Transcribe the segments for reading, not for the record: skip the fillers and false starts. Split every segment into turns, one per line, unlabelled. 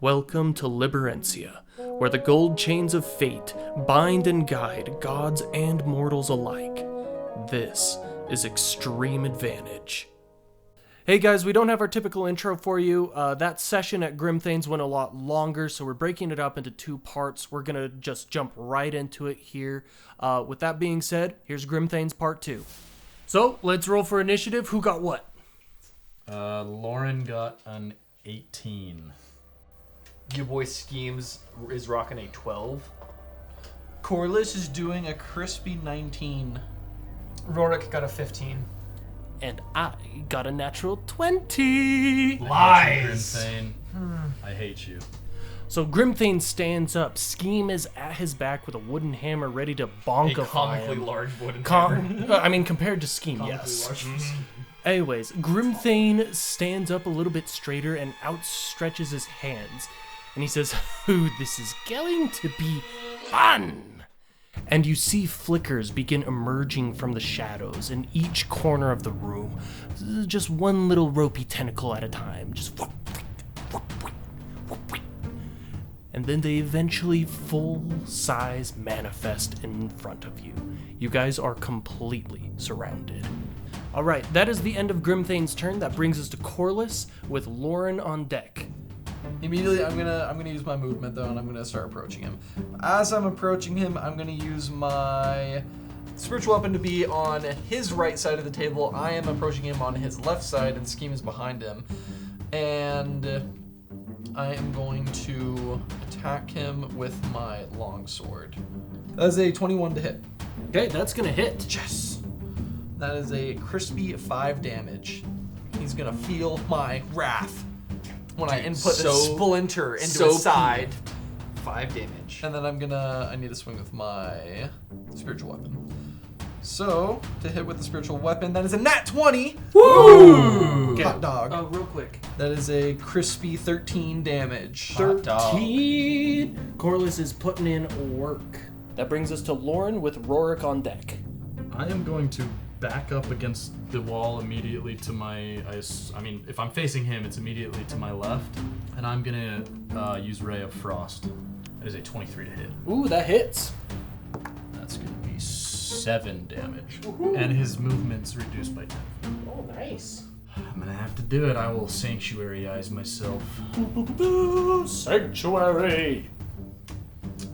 Welcome to Liberencia, where the gold chains of fate bind and guide gods and mortals alike. This is Extreme Advantage. Hey guys, we don't have our typical intro for you. That session at Grimthane's went a lot longer, so we're breaking it up into two parts. We're gonna just jump right into it here. With that being said, here's Grimthane's part 2. So, let's roll for initiative. Who got what?
Lauren got an 18.
Your boy Schemes is rocking a 12.
Corliss is doing a crispy 19.
Rorik got a 15.
And I got a natural 20.
Lies! I hate you.
So Grimthane stands up. Scheme is at his back with a wooden hammer ready to bonkify
A comically
him.
large wooden hammer.
I mean, compared to Scheme, yes. Anyways, Grimthane stands up a little bit straighter and outstretches his hands. And he says, "Ooh, this is going to be fun." And you see flickers begin emerging from the shadows in each corner of the room. Just one little ropey tentacle at a time. Just and then they eventually full-size manifest in front of you. You guys are completely surrounded. All right, that is the end of Grimthane's turn. That brings us to Corliss with Lauren on deck.
Immediately, I'm gonna use my movement though, and I'm gonna start approaching him. As I'm approaching him, I'm gonna use my spiritual weapon to be on his right side of the table. I am approaching him on his left side, and Scheme is behind him. And I am going to attack him with my longsword. That is a 21 to hit.
Okay, that's gonna hit.
Yes. That is a crispy 5 damage. He's gonna feel my wrath when I input this splinter into his side.
5 damage.
And then I need to swing with my spiritual weapon. So, to hit with the spiritual weapon, that is a nat 20!
Woo!
Hot dog.
Oh, real quick.
That is a crispy 13 damage.
13! Corliss is putting in work. That brings us to Lauren with Rorik on deck.
I am going to back up against the wall immediately to my... I mean, if I'm facing him, it's immediately to my left. And I'm going to use Ray of Frost. That is a 23 to hit.
Ooh, that hits.
That's going to be 7 damage. Woo-hoo. And his movement's reduced by 10.
Oh, nice.
I'm going to have to do it. I will Sanctuary-ize myself.
Sanctuary!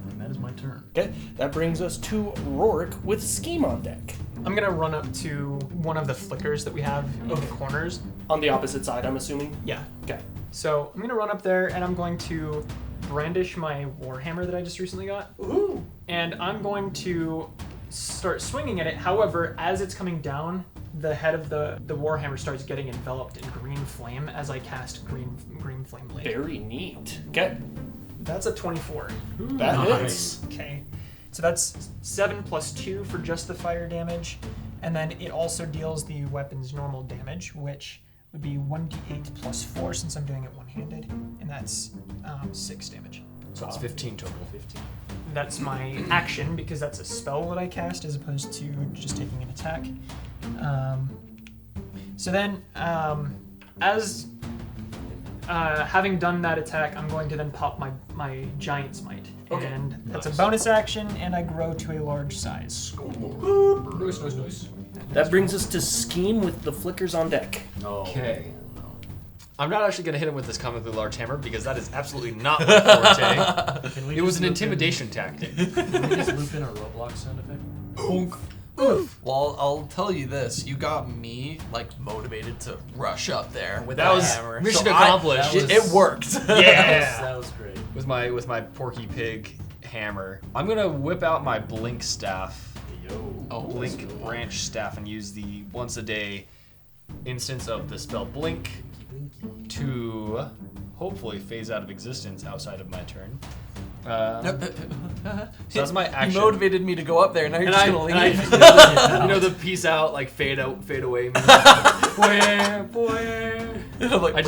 And that is my turn.
Okay, that brings us to Rorik with Scheme on deck.
I'm gonna run up to one of the flickers that we have in the corners.
On the opposite side, I'm assuming?
Yeah.
Okay.
So I'm gonna run up there and I'm going to brandish my warhammer that I just recently got.
Ooh.
And I'm going to start swinging at it. However, as it's coming down, the head of the warhammer starts getting enveloped in green flame as I cast green flame blade.
Very neat. Okay.
That's a 24.
That hits.
Okay. So that's 7 plus 2 for just the fire damage. And then it also deals the weapon's normal damage, which would be 1d8 plus 4 since I'm doing it one-handed. And that's 6 damage.
So it's 15 total. 15.
That's my action because that's a spell that I cast as opposed to just taking an attack. So then, as having done that attack, I'm going to then pop my giant smite.
Okay.
And that's a bonus action, and I grow to a large size.
Nice.
That brings us to Scheme with the flickers on deck.
Okay. I'm not actually going to hit him with this comically large hammer because that is absolutely not my forte. It was an intimidation tactic.
Can we just loop in a Roblox sound effect?
Bonk. Well, I'll tell you this. You got me, motivated to rush up there with
That
that
was
hammer.
mission
So
accomplished.
It worked.
Yeah.
That was great.
with my porky pig hammer. I'm going to whip out my blink staff. Blink branch staff and use the once a day instance of the spell blink to hopefully phase out of existence outside of my turn. So that's my action.
You motivated me to go up there. Now you're just gonna leave.
You know the peace out, fade out, fade away.
I'm like,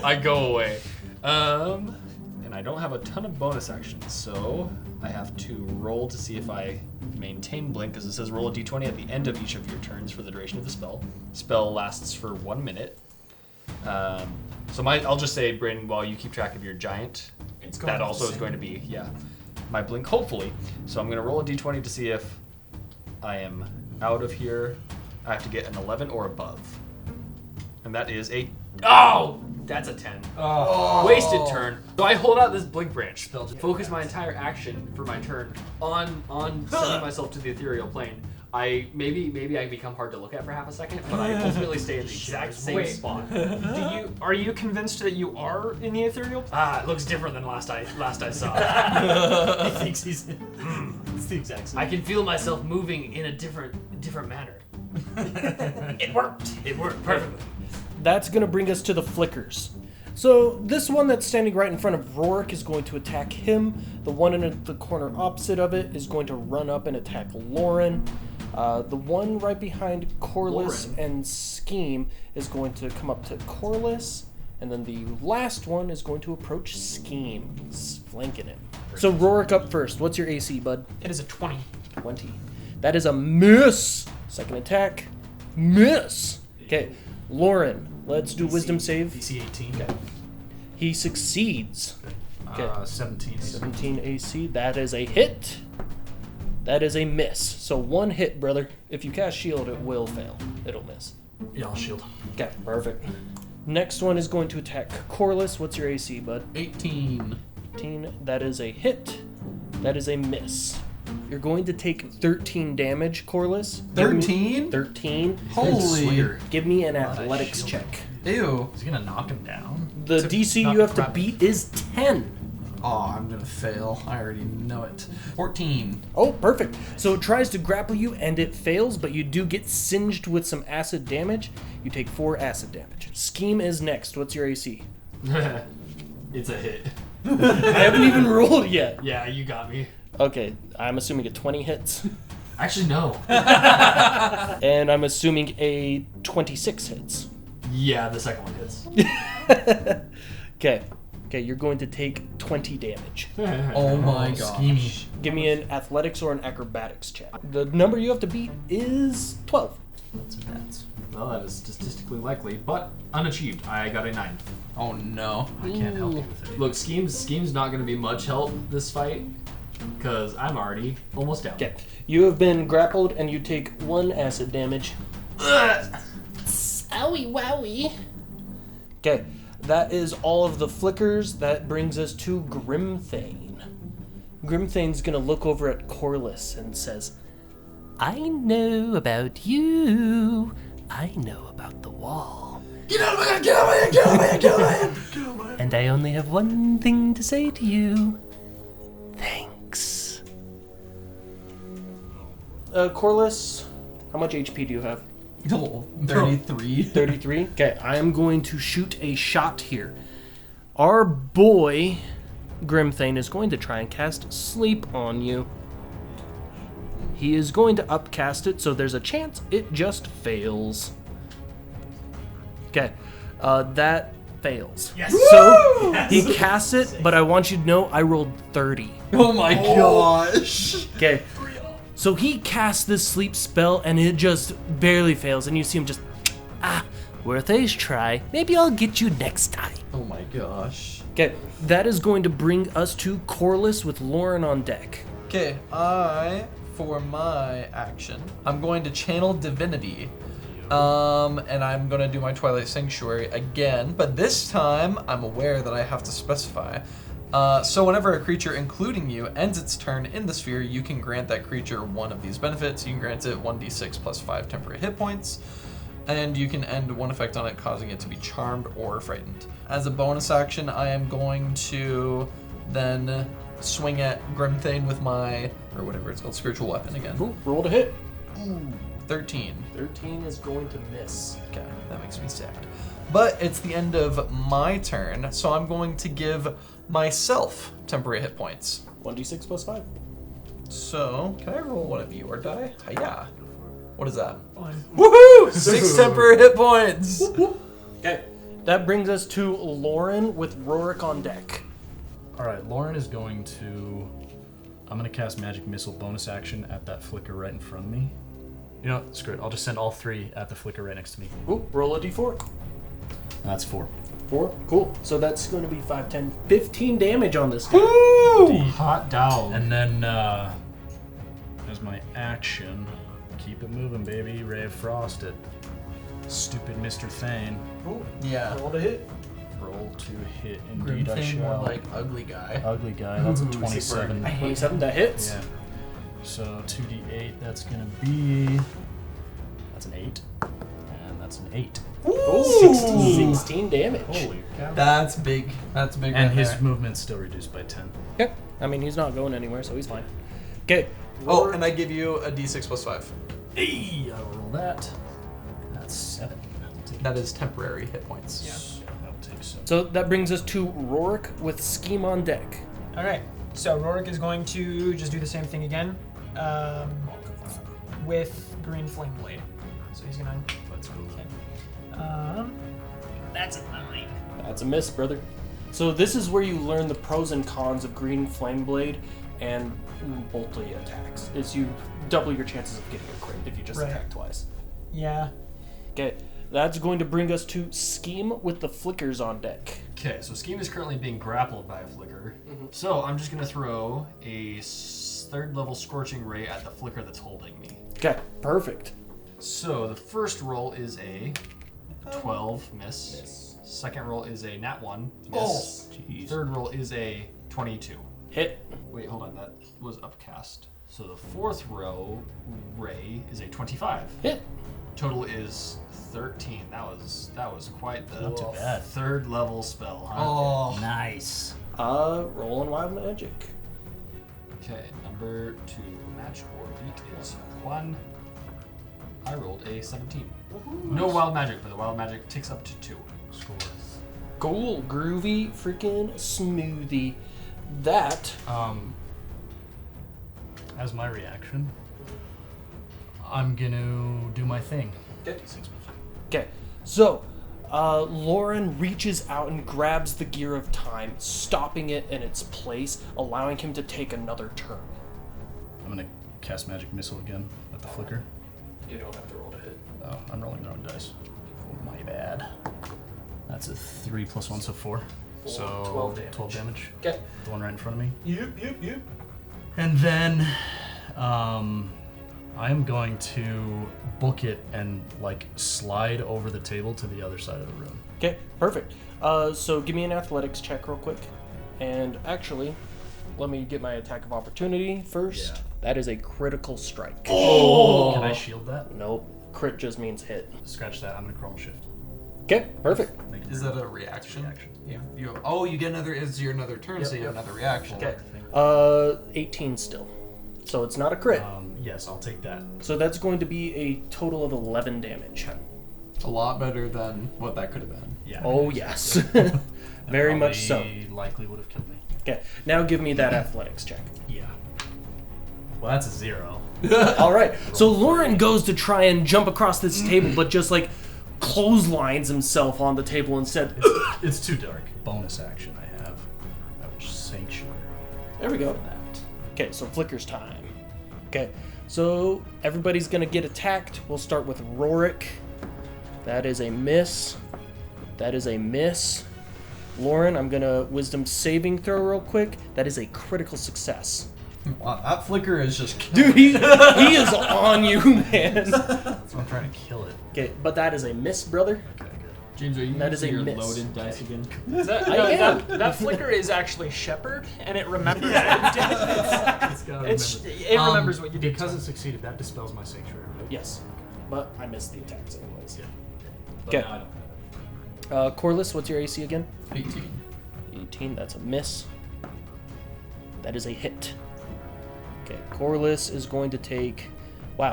I go away. And I don't have a ton of bonus actions, so I have to roll to see if I maintain blink, because it says roll a d20 at the end of each of your turns for the duration of the spell. Spell lasts for 1 minute. So I'll just say, Brandon, while you keep track of your giant,
It's going
that
the
also is
same.
going to be, my blink, hopefully. So I'm going to roll a d20 to see if I am out of here. I have to get an 11 or above. And that is a... Oh! That's a 10.
Oh.
Wasted turn. So I hold out this blink branch. Focus my entire action for my turn on sending myself to the ethereal plane. Maybe I become hard to look at for half a second, but I ultimately stay in the exact same spot.
Are you convinced that you are in the ethereal?
It looks different than last I saw.
He thinks he's. It's the exact same.
I can feel myself moving in a different manner.
It worked.
It worked perfectly.
That's going to bring us to the flickers. So this one that's standing right in front of Rourke is going to attack him. The one in the corner opposite of it is going to run up and attack Lauren. The one right behind Corliss and Scheme is going to come up to Corliss. And then the last one is going to approach Scheme, flanking him. So Rourke up first. What's your AC, bud?
It is a 20.
20. That is a miss. Second attack. Miss. Okay. Lauren, let's do wisdom save.
DC 18.
Okay. He succeeds. Okay.
17.
17 AC. That is a hit. That is a miss. So one hit, brother. If you cast shield, it will fail. It'll miss.
Yeah, I'll shield.
Okay, perfect. Next one is going to attack Corliss. What's your AC, bud?
18.
18. That is a hit. That is a miss. You're going to take 13 damage, Corliss.
13?
13.
Holy.
Give me an
Lot of
athletics
shield.
check.
Ew.
Is he gonna knock him down?
The DC you have to beat is 10.
Oh, I'm gonna fail. I already know it. 14.
Oh, perfect. So it tries to grapple you and it fails, but you do get singed with some acid damage. You take 4 acid damage. Scheme is next. What's your AC?
It's a hit.
I haven't even rolled yet.
Yeah, you got me.
Okay, I'm assuming a 20 hits.
Actually, no.
And I'm assuming a 26 hits.
Yeah, the second one hits.
Okay. Okay, you're going to take 20 damage.
Oh my gosh.
Give me an athletics or an acrobatics check. The number you have to beat is 12.
That's intense. Well, that is statistically likely, but unachieved. I got a 9.
Oh no.
I can't help you with it.
Look, Scheme's not going to be much help this fight, because I'm already almost down.
Okay, you have been grappled and you take 1 acid damage. Owie wowie. Okay, that is all of the flickers. That brings us to Grimthane. Grimthane's gonna look over at Corliss and says, I know about you. I know about the wall.
Get out of my head! Get out of my head! Get out of my head! Get out of my head! Get out of my head!
And I only have one thing to say to you. Thanks. Corliss, how much HP do you have?
Oh, 33.
33? Okay, I am going to shoot a shot here. Our boy, Grimthane, is going to try and cast Sleep on you. He is going to upcast it, so there's a chance it just fails. Okay, that fails.
Yes.
So, he casts it, but I want you to know I rolled 30.
Oh my gosh.
Okay. So he casts this sleep spell and it just barely fails, and you see him just, worth a try. Maybe I'll get you next time.
Oh my gosh.
Okay, that is going to bring us to Corliss with Lauren on deck.
Okay, for my action, I'm going to channel divinity. And I'm gonna do my Twilight Sanctuary again, but this time I'm aware that I have to specify. So whenever a creature, including you, ends its turn in the sphere, you can grant that creature one of these benefits. You can grant it 1d6 plus 5 temporary hit points, and you can end one effect on it, causing it to be charmed or frightened. As a bonus action, I am going to then swing at Grimthane with my, or whatever it's called, spiritual weapon again.
Ooh, roll to hit.
Ooh, 13.
13 is going to miss.
Okay, that makes me sad. But it's the end of my turn, so I'm going to give myself temporary hit points.
1d6 plus 5.
So, can I roll one of your die? Yeah. What is that?
Fine.
Woohoo! 6 temporary hit points!
Okay, that brings us to Lauren with Rorik on deck.
Alright, Lauren is going to... I'm going to cast Magic Missile bonus action at that flicker right in front of me. You know what? Screw it. I'll just send all 3 at the flicker right next to me.
Ooh, roll a d4.
That's 4.
4? Cool. So that's going to be 5, 10, 15 damage on this guy.
Hot down.
And then, as my action, keep it moving, baby. Ray of Frost at stupid Mr. Thane.
Yeah.
Roll to hit.
Roll to hit. Indeed, I
Grimthane
shall.
more like ugly guy.
Ugly guy. That's a
Ooh,
27.
27, that hits.
Yeah. So 2d8. That's gonna be. That's an 8. And that's an 8.
Ooh, 16 damage.
Holy cow.
That's big. That's big.
And
right
his
there.
movement's still reduced by 10.
Yeah. I mean, he's not going anywhere, so he's fine. Okay.
Oh, and I give you a d6 plus 5.
Hey, I will roll that. That's 7. I'll take
That is temporary hit points.
I'll take 7.
So that brings us to Rorik with Scheme on deck.
Okay, so Rorik is going to just do the same thing again with Green Flame Blade. So he's gonna.
Let's go.
That's a 9.
That's a miss, brother. So this is where you learn the pros and cons of Green Flame Blade and bolty attacks. Is you double your chances of getting a crit if you just
Right.
attack twice.
Yeah.
Okay, that's going to bring us to Scheme with the flickers on deck.
Okay, so Scheme is currently being grappled by a flicker. So I'm just gonna throw a 3rd level Scorching Ray at the flicker that's holding me.
Okay, perfect.
So the first roll is a 12 miss. Second roll is a nat 1 miss.
Jeez.
Third roll is a 22.
Hit.
Wait, hold on, that was upcast. So the fourth row ray is a 25.
Hit.
Total is 13. That was quite the
Not too bad.
3rd level spell, huh?
Oh.
Nice.
Rolling wild magic.
Okay, number 2 match or beat is 1. I rolled a 17. No wild magic, but the wild magic ticks up to 2.
Scores.
Cool, groovy, freaking smoothie. That.
As my reaction, I'm gonna do my thing.
Okay. Okay, so Lauren reaches out and grabs the Gear of Time, stopping it in its place, allowing him to take another turn.
I'm gonna cast Magic Missile again at the flicker.
You don't have to roll to hit.
Oh, I'm rolling the wrong dice. Oh, my bad. That's a 3 plus 1, so 4. So
12 damage.
damage.
Okay.
The one right in front of me.
Yep.
And then, I am going to book it and like slide over the table to the other side of the room.
Okay, perfect. So give me an athletics check real quick. And actually, let me get my attack of opportunity first.
Yeah.
That is a critical strike.
Oh! Can I shield that?
Nope. Crit just means hit.
Scratch that. I'm gonna chromal shift.
Okay, perfect.
Make it
Is that a reaction?
reaction.
Yeah. You get another. It's your another turn, so you have another reaction.
Okay. 18 still. So it's not a crit.
Yes, I'll take that.
So that's going to be a total of 11 damage.
A lot better than what that could have been.
Yeah.
Oh, yes. Very much so.
Likely would have killed me.
Okay, now give me that athletics check.
Yeah. Well, that's a 0.
All right, so Lauren goes to try and jump across this table, but just like clotheslines himself on the table instead.
It's too dark. Bonus action I have. I wish Sanctuary.
There we go.
For that.
Okay, so flickers time. Okay, so everybody's gonna get attacked. We'll start with Rorik. That is a miss. That is a miss. Lauren, I'm gonna wisdom saving throw real quick. That is a critical success.
Wow, that flicker is just.
Dude, he is on you, man.
That's why I'm trying to kill it.
Okay, but that is a miss, brother.
Okay, good.
James, are you
That is a
using your
miss.
loaded dice again?
That flicker is actually Shepherd, and it remembers what you did.
It's gotta
It remembers what you did.
Because it succeeded, that dispels my Sanctuary, right?
Yes, but I missed the attacks anyways.
But
Okay.
now I don't have it.
Corliss, what's your AC again?
18.
18, that's a miss. That is a hit. Okay, Corliss is going to take,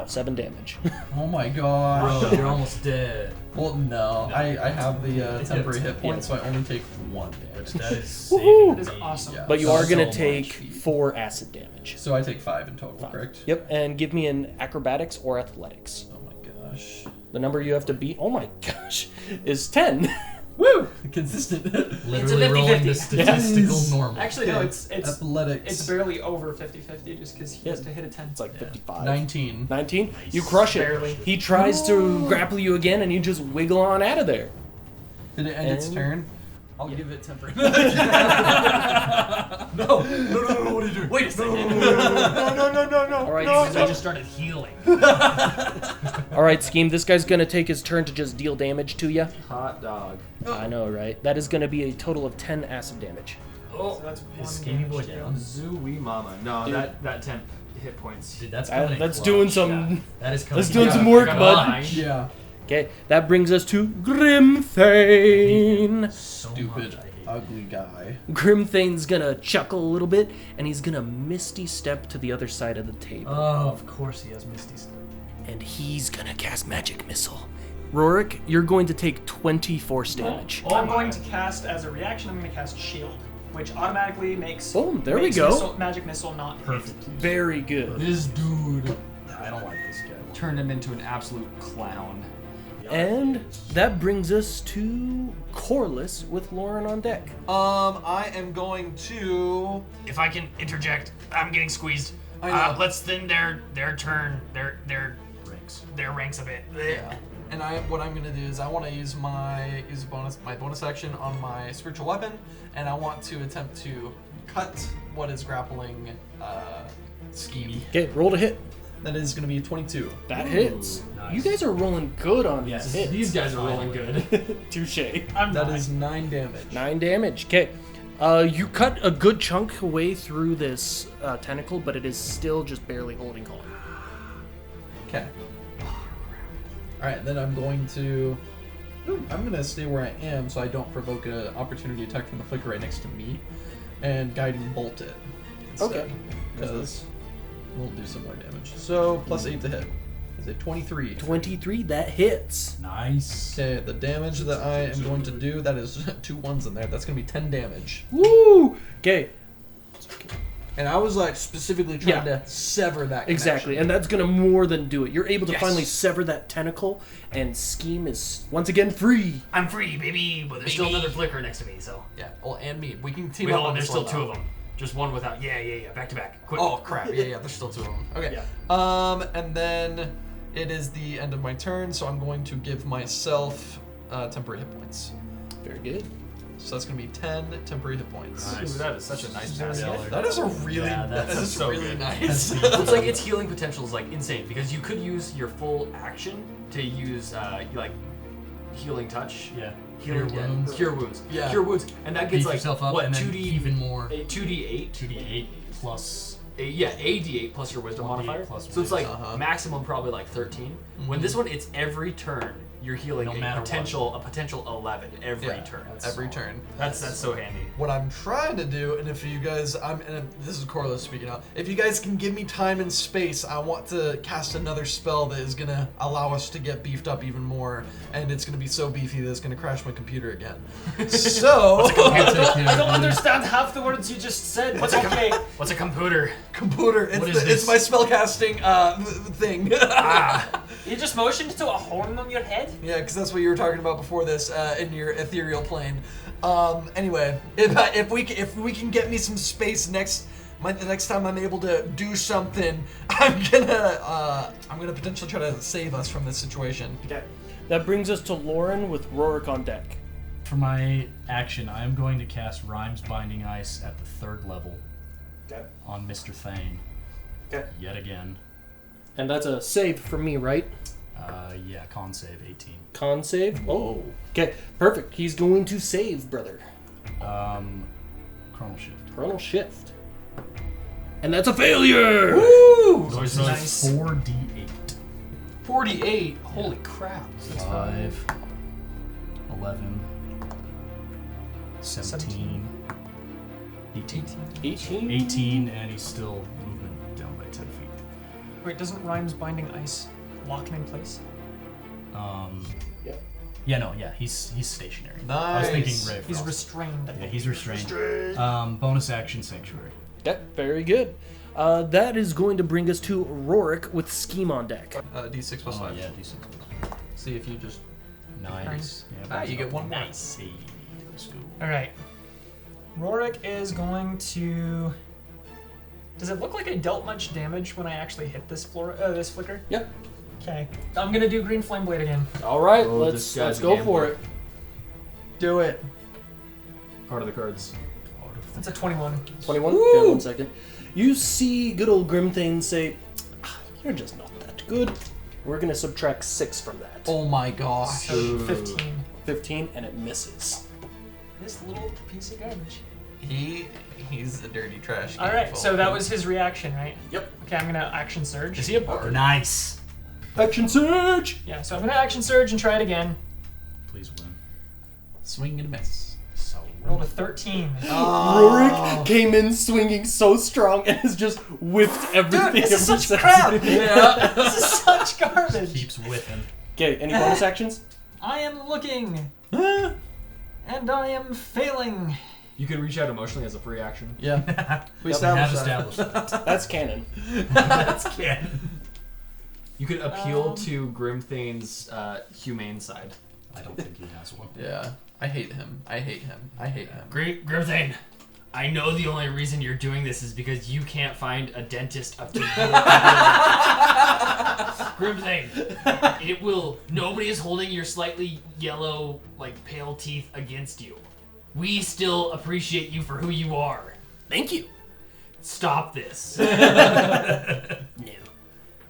7 damage.
Oh my god.
Bro, you're almost dead.
Well, no. I have the temporary hit points, so I only take 1 damage.
That is
Woohoo!
saving
That is
me.
awesome.
Yeah.
But you
So
are going to
much
take
heat.
4 acid damage.
So I take 5 in total,
5.
correct?
Yep, and give me an acrobatics or athletics.
Oh my gosh.
The number you have to beat, oh my gosh, is 10.
Woo! Consistent.
Literally rolling the
50-50.
statistical
Yes.
normal.
Actually, no, it's
Athletics.
barely over 50-50 just because he has
Yeah.
to hit a 10.
It's like 55.
19.
19? You crush it.
Barely.
He tries to grapple you again, and you just wiggle on out of there.
Did it end its
And-
turn? I'll give it temporary.
No, what are you doing?
Wait a second.
No.
All right,
I just started healing.
all right, Scheme. This guy's gonna take his turn to just deal damage to you.
Hot dog.
I know, right? That is gonna be a total of 10 acid damage.
Oh,
So that's
is
one
Skinny Boy
damage
down?
Zooey mama. No,
Dude.
that 10 hit points.
Dude, that's coming in
That's
clutch.
doing some.
That is coming
That's
in
doing
clutch.
some work,
I got
bud.
mine.
Yeah.
Okay, that brings us to Grimthane.
So
Stupid,
much I hate it.
ugly guy.
Grimthane's gonna chuckle a little bit, and he's gonna misty step to the other side of the table.
Oh, of course he has Misty Step.
And he's gonna cast Magic Missile. Rorik, you're going to take 24 damage.
I'm going to cast, as a reaction, I'm going to cast Shield, which automatically makes
Boom, there we go.
magic missile not
Perfect.
Very good.
This dude. I don't like this guy.
Turned him into an absolute clown.
And that brings us to Corliss with Lauren on deck.
I am going to.
If I can interject, I'm getting squeezed.
I know.
Let's thin their turn, their ranks a bit.
Yeah. And what I'm gonna do is I want to use my bonus action on my spiritual weapon, and I want to attempt to cut what is grappling Scheme.
Okay, roll to hit.
That is gonna be 22.
That hits.
nice.
You guys are rolling good on
Yes,
these hits.
These guys are rolling good.
Touche.
I'm
That
not.
is 9 damage.
9 damage. Okay. You cut a good chunk away through this tentacle, but it is still just barely holding on.
Okay. All right, then I'm going to. I'm gonna stay where I am so I don't provoke an opportunity attack from the flicker right next to me, and guiding bolt it.
Okay.
Because we'll do some more damage. So plus 8 to hit. Is it 23?
23, that hits.
Nice.
Okay, the damage that I am going to do, that is 2 1s in there. That's gonna be 10 damage.
Woo! Okay,
And I was like specifically trying to sever that.
exactly.
connection.
And that's gonna more than do it. You're able to
Yes.
finally sever that tentacle, and Scheme is once again free.
I'm free, baby, but there's still another flicker next to me, so.
Yeah. Well, and me. We can team
Wait,
up
hold
on
on, there's
this
still
one,
2
though.
of them. Just one without. Yeah, back to back. Quick.
Oh crap! Yeah. There's still 2 of them. Okay.
Yeah.
And then it is the end of my turn, so I'm going to give myself temporary hit points.
Very good.
So that's gonna be 10 temporary hit points.
Nice.
Ooh, that is such a nice pass.
That is a really.
Yeah,
that
that's
is
so
really
good.
nice.
It's like its healing potential is like insane because you could use your full action to use like healing touch.
Yeah.
Healing,
Cure wounds.
Cure wounds.
Yeah.
Cure wounds, and that gets
Beef
like
yourself up
what
and then
2d
even more.
2d8.
2d8 plus.
Yeah, a d8 plus your wisdom
1d8
modifier.
plus
So it's like
Uh-huh.
maximum probably like 13. When this one, it's every turn you're healing
No
a
matter
potential 11 every
Yeah,
turn.
every turn.
That's so handy.
What I'm trying to do, and if you guys, this is Corliss speaking out. If you guys can give me time and space, I want to cast another spell that is gonna allow us to get beefed up even more, and it's gonna be so beefy that it's gonna crash my computer again. So,
I don't understand half the words you just said. What's okay?
What's a computer?
computer,
What
it's,
is
it's
this?
my spellcasting thing.
You just motioned to a horn on your head?
Yeah, because that's what you were talking about before this in your ethereal plane. Anyway, if we can get me some space the next time I'm able to do something, I'm gonna potentially try to save us from this situation.
Okay. That brings us to Lauren with Rorik on deck.
For my action, I am going to cast Rhymes Binding Ice at the 3rd level on Mr. Thane.
Okay.
Yet again.
And that's a save for me, right?
Yeah, con save 18.
Con save? Oh. Okay, perfect. He's going to save, brother.
Chronal Shift.
Chronal shift. And that's a failure!
Woo!
So it's
Nice.
4d8.
48. Holy crap.
So that's 5, 11, 17, 18.
18?
18, and he's still moving down by 10 feet.
Wait, doesn't Rhymes Binding Ice lock him in place?
Yep.
Yeah, he's stationary. I was thinking
Nice.
Ray of
He's
Frost.
restrained.
Yeah, he's restrained. Bonus action Sanctuary.
Okay, very good. That is going to bring us to Rorik with Scheme on deck.
D6 plus 5.
Yeah, D6.
See if you just.
Nice. Yeah,
Ah, you get one more.
Nice. Hey, let's go.
Alright. Rorik is going to... Does it look like I dealt much damage when I actually hit this this flicker?
Yep.
Okay. I'm gonna do Green Flame Blade again.
All right,
Oh,
let's
this guy's a
go
gambler.
for it.
Do it.
Heart of the cards.
That's a 21.
21? Okay, 1 second. You see good old Grimthane say, you're just not that good. We're going to subtract 6 from that.
Oh my gosh.
So 15.
15, and it misses.
This little piece of garbage.
He's a dirty trash.
All right, so that was his reaction, right?
Yep.
Okay, I'm gonna action surge.
Is he a bard?
Nice.
Action surge!
Yeah, so I'm gonna action surge and try it again.
Please win.
Swing and a miss.
So
Rolled a 13.
Rorik came in swinging so strong and has just whiffed everything.
Dude, this is
ever
such
since.
crap.
Yeah.
This is such garbage.
keeps whiffing.
Okay, any bonus actions?
I am looking, and I am failing.
You can reach out emotionally as a free action.
Yeah. We
We have
established that.
established that.
That's canon.
That's canon.
You could appeal to Grimthane's humane side.
I don't think he has one.
Yeah. I hate him. I hate him. I hate him.
Grimthane, I know the only reason you're doing this is because you can't find a dentist up to your Grimthane, nobody is holding your slightly yellow, like, pale teeth against you. We still appreciate you for who you are.
Thank you.
Stop this.
No.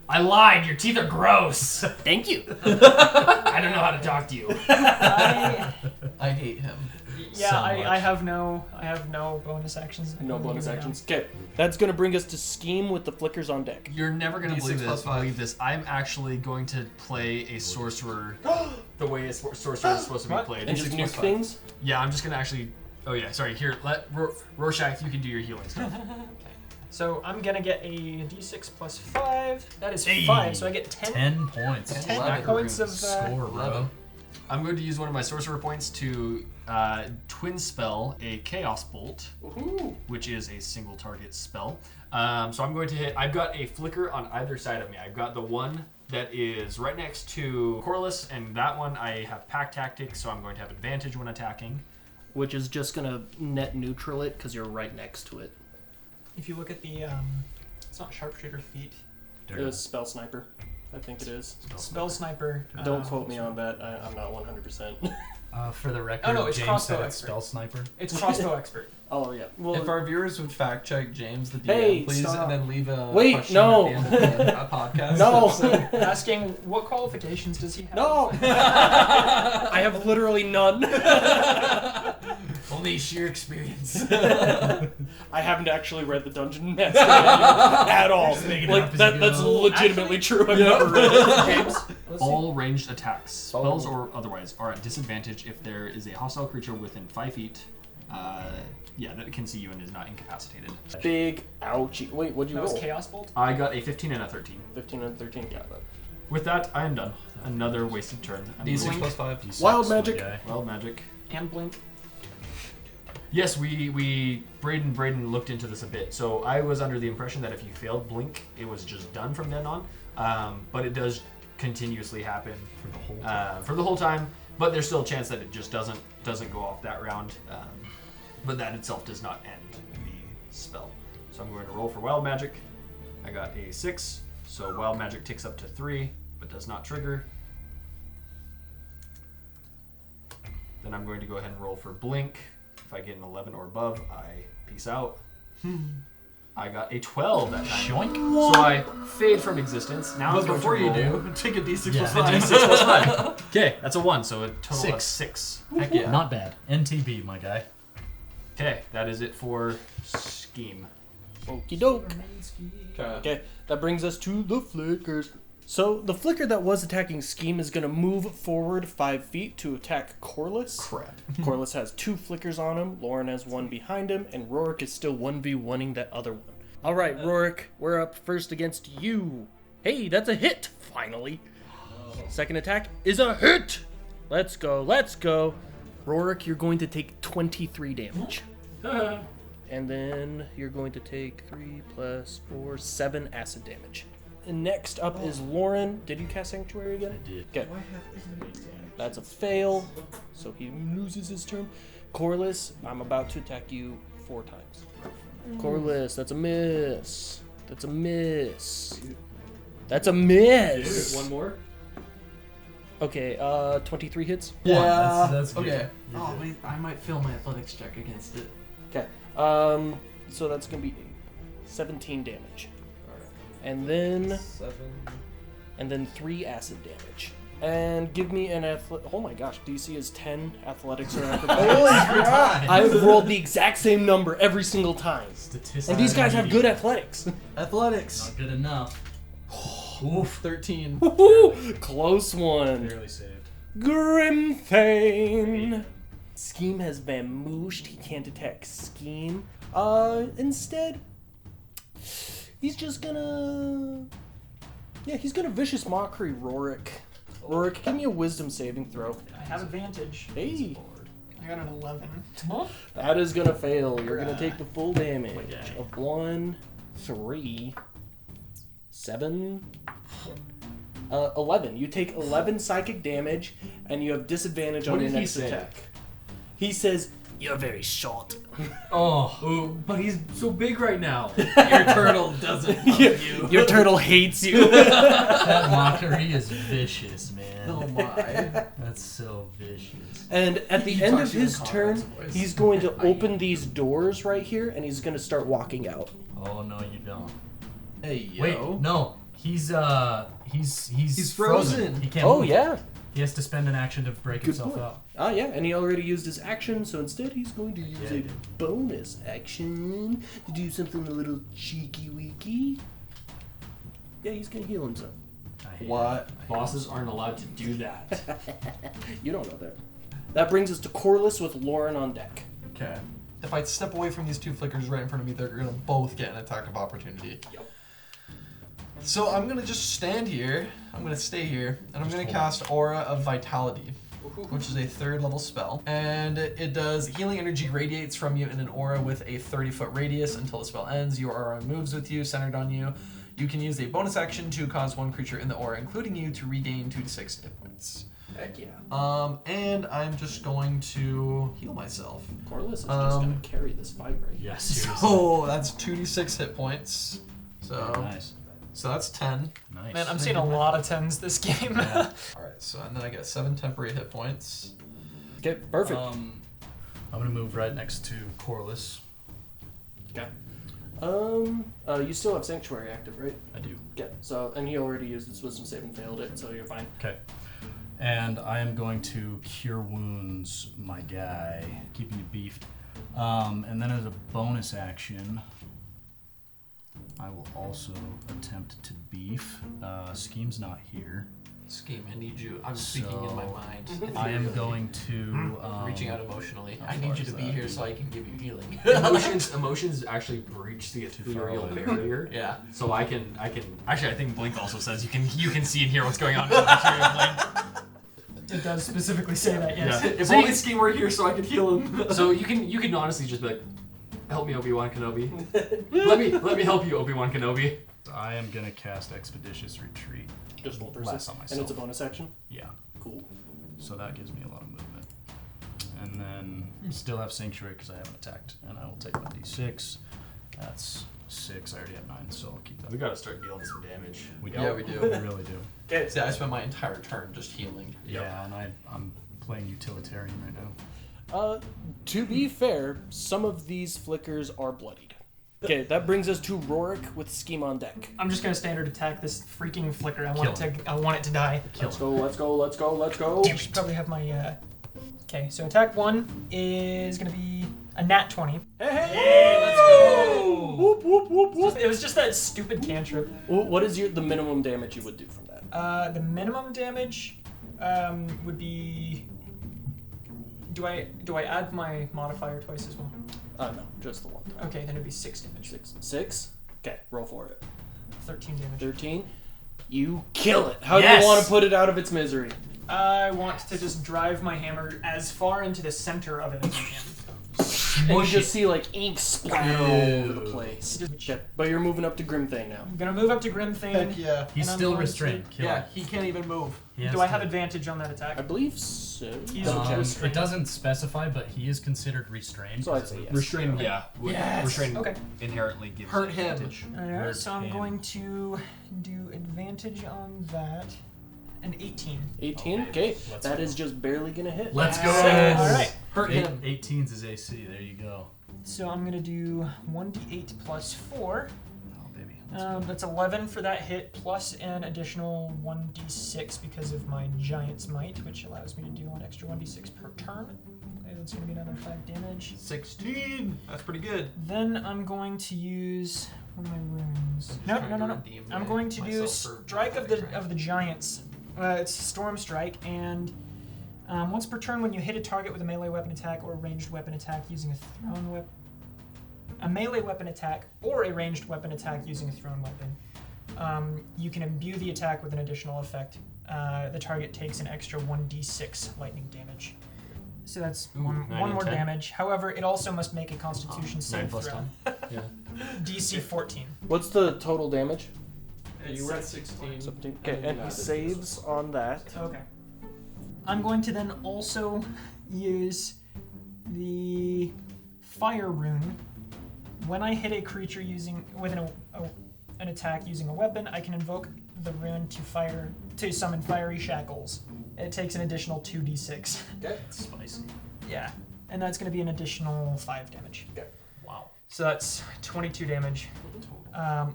I lied, your teeth are gross.
Thank you.
I don't know how to talk to you.
I
hate him.
Yeah,
So
I
much.
have no bonus actions.
No bonus actions. Okay, that's going to bring us to Scheme with the flickers on deck.
You're never gonna
D6
believe
plus 5.
this. I'm actually going to play a sorcerer the way a sorcerer is supposed to be
What?
played.
And just
D6
nuke
plus 5.
things?
Yeah, I'm just gonna actually. Oh yeah, sorry. Here, let Rorschach. You can do your healing stuff.
So I'm gonna get a d6 plus 5. That is
Hey.
5, so I get 10.
10 points.
10
11.
points of
Score, bro.
11.
I'm going to use one of my sorcerer points to twin spell a chaos bolt, which is a single target spell. So I'm going to hit. I've got a flicker on either side of me. I've got the one that is right next to Corliss, and that one I have pack tactics, so I'm going to have advantage when attacking.
Which is just going to net neutral it because you're right next to it.
If you look at the, it's not sharpshooter feat.
It was Spell Sniper. I think it is.
Spell sniper.
Don't quote me on that. I'm not 100%.
For the record,
Oh, no, it's
James
crossbow
said it's
expert.
spell sniper.
It's crossbow expert.
Oh, yeah. Well,
If our viewers would fact check James, the DM,
Hey,
please,
stop.
and then leave a
Wait,
question
no.
at the end of the podcast.
No.
episode.
Asking what qualifications does he have?
no! I have literally none.
Only sheer experience.
I haven't actually read the Dungeon Master Manual at all.
making it
Like
up as
that,
you
that's
go.
legitimately true. I've never read it.
James.
All ranged attacks, spells or otherwise, are at disadvantage if there is a hostile creature within 5 feet. That can see you and is not incapacitated.
Big ouchie. Wait, what'd you
That was
roll?
Chaos Bolt.
I got a 15 and a 13.
15 and 13. Got that.
With that, I am done. Another wasted turn. I'm
D6
moving.
plus 5.
D6,
Wild
my
magic.
guy.
Wild magic.
And blink.
Yes, Braden looked into this a bit. So I was under the impression that if you failed blink, it was just done from then on. But it does continuously happen
For the whole time.
for the whole time. But there's still a chance that it just doesn't go off that round. But that itself does not end the spell. So I'm going to roll for wild magic. I got a 6, so wild magic ticks up to 3, but does not trigger. Then I'm going to go ahead and roll for blink. If I get an 11 or above, I peace out. I got a 12 that time.
Shoink.
So I fade from existence. Now
But
I'm going
before
to
you
roll
do, take a D6
Yeah,
plus
the
5.
D6 plus 5. Okay, that's a 1, so a total of
6.
6.
Heck yeah.
Not bad. NTB, my guy.
Okay, that is it for Scheme.
Okie doke. Okay, that brings us to the flickers. So the flicker that was attacking Scheme is going to move forward 5 feet to attack Corliss.
Crap.
Corliss has 2 flickers on him, Lauren has 1 behind him, and Rorik is still 1v1ing that other one. Alright, Rorik, we're up first against you. Hey, that's a hit, finally. Second attack is a hit! Let's go, let's go. Rorik, you're going to take 23 damage. And then you're going to take 3 plus 4, 7 acid damage. And next up is Lauren. Did you cast Sanctuary again?
I did.
Okay. That's a fail, so he loses his turn. Corliss, I'm about to attack you 4 times. Corliss, that's a miss. That's a miss. That's a miss.
One more.
Okay, 23 hits.
Yeah.
That's good.
Okay.
Oh wait, I might fail my athletics check against it.
Okay. So that's gonna be 17 damage. And then 3 acid damage. And give me an oh my gosh, DC is 10 athletics or acrobatics.
Holy crap!
I've rolled the exact same number every single time.
Statistics.
And these guys have good athletics.
Athletics.
Not good enough.
Oof. 13.
Woohoo! Close one.
Barely saved.
Grimthane. Scheme has vamooshed. He can't attack Scheme. Instead, he's just gonna... Yeah, he's gonna Vicious Mockery Rorik. Rorik, give me a Wisdom saving throw.
I have advantage.
Hey,
I got an 11.
that is gonna fail. You're gonna take the full damage of 1, 3, 7, 11. You take 11 psychic damage, and you have disadvantage on
What
your
did he
next
say?
attack. He says, "You're very short."
Oh,
But he's so big right now. Your turtle doesn't love you.
Your turtle hates you.
That mockery is vicious, man.
Oh my.
That's so vicious.
And at the
He
end
talks
of
to you in
his
Conrad's
turn,
voice.
he's going to open these doors right here, and he's going to start walking out.
Oh no, you don't.
Hey, yo.
Wait, no. He's
frozen.
He can't
Oh
move.
yeah.
He has to spend an action to break
Good
himself
point.
out.
Ah yeah, and he already used his action, so instead he's going to use
Yeah,
a
he did.
bonus action to do something a little cheeky weeky. Yeah, he's going to heal himself.
I hate
What?
Bosses aren't allowed to do that.
You don't know that. That brings us to Corliss with Lauren on deck.
Okay. If I step away from these two flickers right in front of me, they're gonna both get an attack of opportunity.
Yep.
So I'm gonna just stand here. I'm gonna stay here, and I'm gonna cast Aura of Vitality, which is a 3rd level spell. And it does healing energy radiates from you in an aura with a 30-foot radius until the spell ends. Your aura moves with you, centered on you. You can use a bonus action to cause one creature in the aura, including you, to regain 2 to 6 hit points.
Heck yeah.
And I'm just going to heal myself.
Corliss is just going to carry this fight right here.
Yes, seriously.
So that's 2d6 hit points. So
Nice.
so that's 10.
Nice.
Man, I'm seeing a lot of 10s this game.
Yeah.
All right. So and then I get 7 temporary hit points.
Okay, perfect.
I'm gonna move right next to Corliss.
Okay. You still have Sanctuary active, right?
I do.
Yeah. So, and he already used his Wisdom save and failed it, so you're fine.
Okay. And I am going to Cure Wounds my guy, keeping you beefed. And then as a bonus action, I will also attempt to beef. Scheme's not here.
Scheme, I need you. I'm speaking in my
So,
mind.
I am going to...
reaching out emotionally.
how
I
far
need you
is
to be
that?
here so I can give you healing.
Emotions actually breach the ethereal
away.
barrier.
Yeah.
So I can actually I think Blink also says you can see and hear what's going on in the material plane.
It does specifically say that, yes.
Yeah.
If
So
only
you-
Scheme were here so I could heal him.
So you can honestly just be like, help me, Obi-Wan Kenobi. let me help you, Obi-Wan Kenobi.
I am going to cast Expeditious Retreat.
Just one person.
Last on
And it's a
myself.
bonus action?
Yeah.
Cool.
So that gives me a lot of movement. And then still have Sanctuary because I haven't attacked. And I will take my d6. That's 6. I already have 9, so I'll keep that.
We gotta start dealing some damage.
We
Yeah, we do.
We really do.
Okay.
See, I spent my entire turn just healing.
Yeah, and I'm playing utilitarian right now.
To be fair, some of these flickers are bloodied. Okay, that brings us to Rorik with Scheme on deck.
I'm just gonna standard attack this freaking flicker. I
Kill
want it to die.
Let's go, let's go, let's go, let's go.
I should probably have my Okay, so attack 1 is gonna be a nat 20.
Hey, let's go! Whoop, whoop, whoop, whoop.
It was just that stupid cantrip.
What is the minimum damage you would do from that?
The minimum damage would be. Do I add my modifier twice as well?
No, just the one time.
Okay, then it'd be 6 damage.
6? Okay, roll for it.
13 damage.
13. You kill it. How do
Yes!
you want to put it out of its misery?
I want to just drive my hammer as far into the center of it as I can.
And you just see like ink splatter all over the place.
Just-
Okay, but you're moving up to Grimthane now.
I'm gonna move up to Grimthane.
Heck yeah.
He's
And I'm
still
going
restrained.
to-
Kill
Yeah,
him.
he can't even move.
He has
Do I have
to-
advantage on that attack?
I believe so.
He's
Double check.
restrained.
It doesn't specify, but he is considered restrained.
So I'd say yes.
Restrain, yeah.
Yes!
Restrain
Okay.
inherently gives
Hurt
you
him.
advantage.
Alright, so I'm
him.
going to do advantage on that. An 18.
18. Okay,
Let's
that
go.
is just barely gonna hit.
Let's go.
Sick. All right.
Hurt him.
18's is AC. There you go.
So I'm gonna do 1d8 plus 4.
Oh, baby.
That's 11 for that hit, plus an additional 1d6 because of my Giant's Might, which allows me to do an extra 1d6 per turn. Okay, that's going to be another 5 damage.
16. That's pretty good.
Then I'm going to use one of my runes. No. I'm going to do Strike of the Giants. It's Storm Strike, and once per turn, when you hit a target with a melee weapon attack or a ranged weapon attack using a thrown weapon. A melee weapon attack or a ranged weapon attack using a thrown weapon. You can imbue the attack with an additional effect. The target takes an extra 1d6 lightning damage. So that's one more
10.
damage. However, it also must make a Constitution save
9 plus
throw.
10. Yeah.
DC 14.
What's the total damage?
You were at 16.
17. Okay, and he saves on that.
Okay. I'm going to then also use the Fire Rune. When I hit a creature with an attack using a weapon, I can invoke the rune to summon fiery shackles. It takes an additional 2d6.
Okay.
Spicy.
Yeah, and that's going to be an additional 5 damage.
Okay.
Wow.
So that's 22 damage.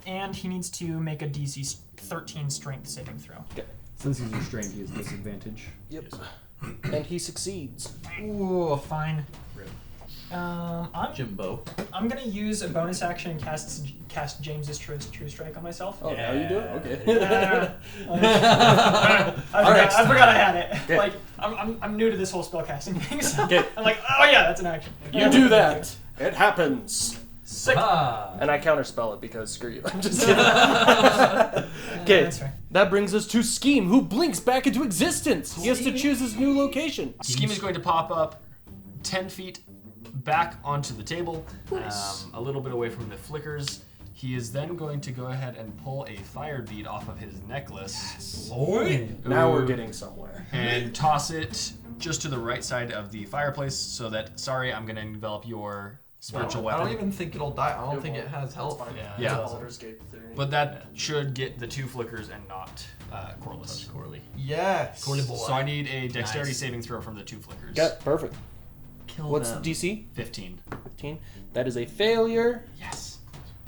And he needs to make a DC 13 strength saving throw.
Since he's restrained, he has disadvantage.
Yep. And he succeeds.
Ooh, fine.
Rip.
Jimbo.
I'm gonna use a bonus action and cast James's True Strike on myself.
Oh, now you do it? Okay.
I forgot I had it.
Okay.
Like I'm new to this whole spellcasting thing, so
Okay.
I'm like, oh yeah, that's an action.
You do that. It happens.
Sick.
And I counterspell it because screw you. I'm just kidding. Okay,
That's right.
that brings us to Scheme, who blinks back into existence. He has to choose his new location.
Scheme is going to pop up 10 feet back onto the table, a little bit away from the flickers. He is then going to go ahead and pull a fire bead off of his necklace.
Now we're getting somewhere.
And toss it just to the right side of the fireplace so that, sorry, I'm going to envelop your spiritual
I
weapon.
don't even think it'll die. I don't think it has health.
Yeah. But that should get the 2 flickers and not Corliss.
Corley.
Yes.
So I need a dexterity saving throw from the 2 flickers.
Okay, perfect.
Kill
What's
them.
DC?
15.
15. That is a failure.
Yes.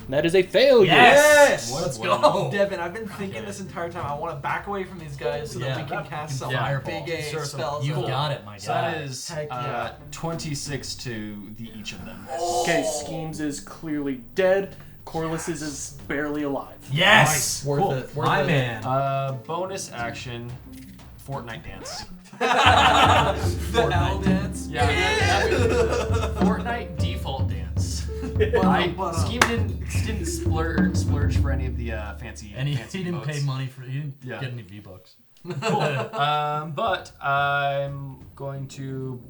That is a failure.
Yes!
Let's go.
Devin, I've been thinking this entire time. I want to back away from these guys so that we can cast some
Fireball.
big A spells.
You got it, my
So that
guy.
is
Heck yeah.
26 to each of them.
Okay, Schemes is clearly dead. Corliss's is barely alive.
Yes.
Worth
Cool.
it. Worth
My
it.
man.
Bonus action, Fortnite dance.
The owl dance.
Yeah, Fortnite default dance. Scheme didn't splurge for any of the fancy.
And he
fancy
didn't pay
emotes.
money for. He didn't
Yeah.
get any V-Bucks.
But I'm going to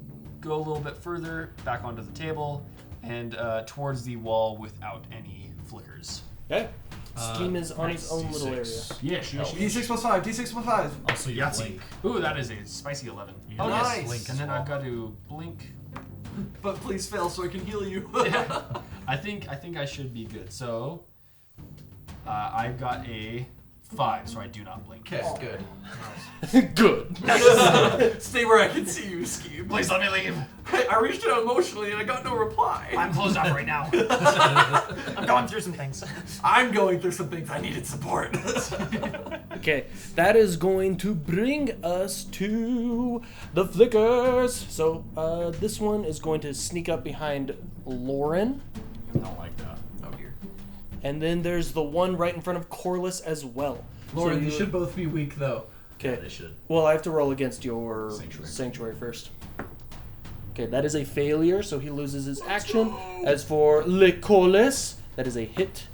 go a little bit further back onto the table and towards the wall without any flickers.
Okay. Scheme is on his own little area.
Yes.
D6 plus 5. D6 plus 5.
Also, your
Yahtzee.
blink.
Ooh, that is a spicy 11.
You
Oh,
got a
nice.
blink as
And then
well.
I've got to blink.
But please fail so I can heal you.
Yeah. I think I should be good. So I got a 5, so I do not blink.
Okay, good.
Good.
Stay where I can see you, Scheme.
Please let me leave.
I reached out emotionally and I got no reply.
I'm closed off right now.
I'm going through some things.
I'm going through some things. I needed support.
Okay, that is going to bring us to the flickers. So this one is going to sneak up behind Lauren.
I don't like that.
Oh dear.
And then there's the one right in front of Corliss as well.
Lauren,
So
you should both be weak though.
Okay.
They should.
Well, I have to roll against your
Sanctuary.
sanctuary first. Okay, that is a failure, so he loses his action. As for Le Corliss, that is a hit.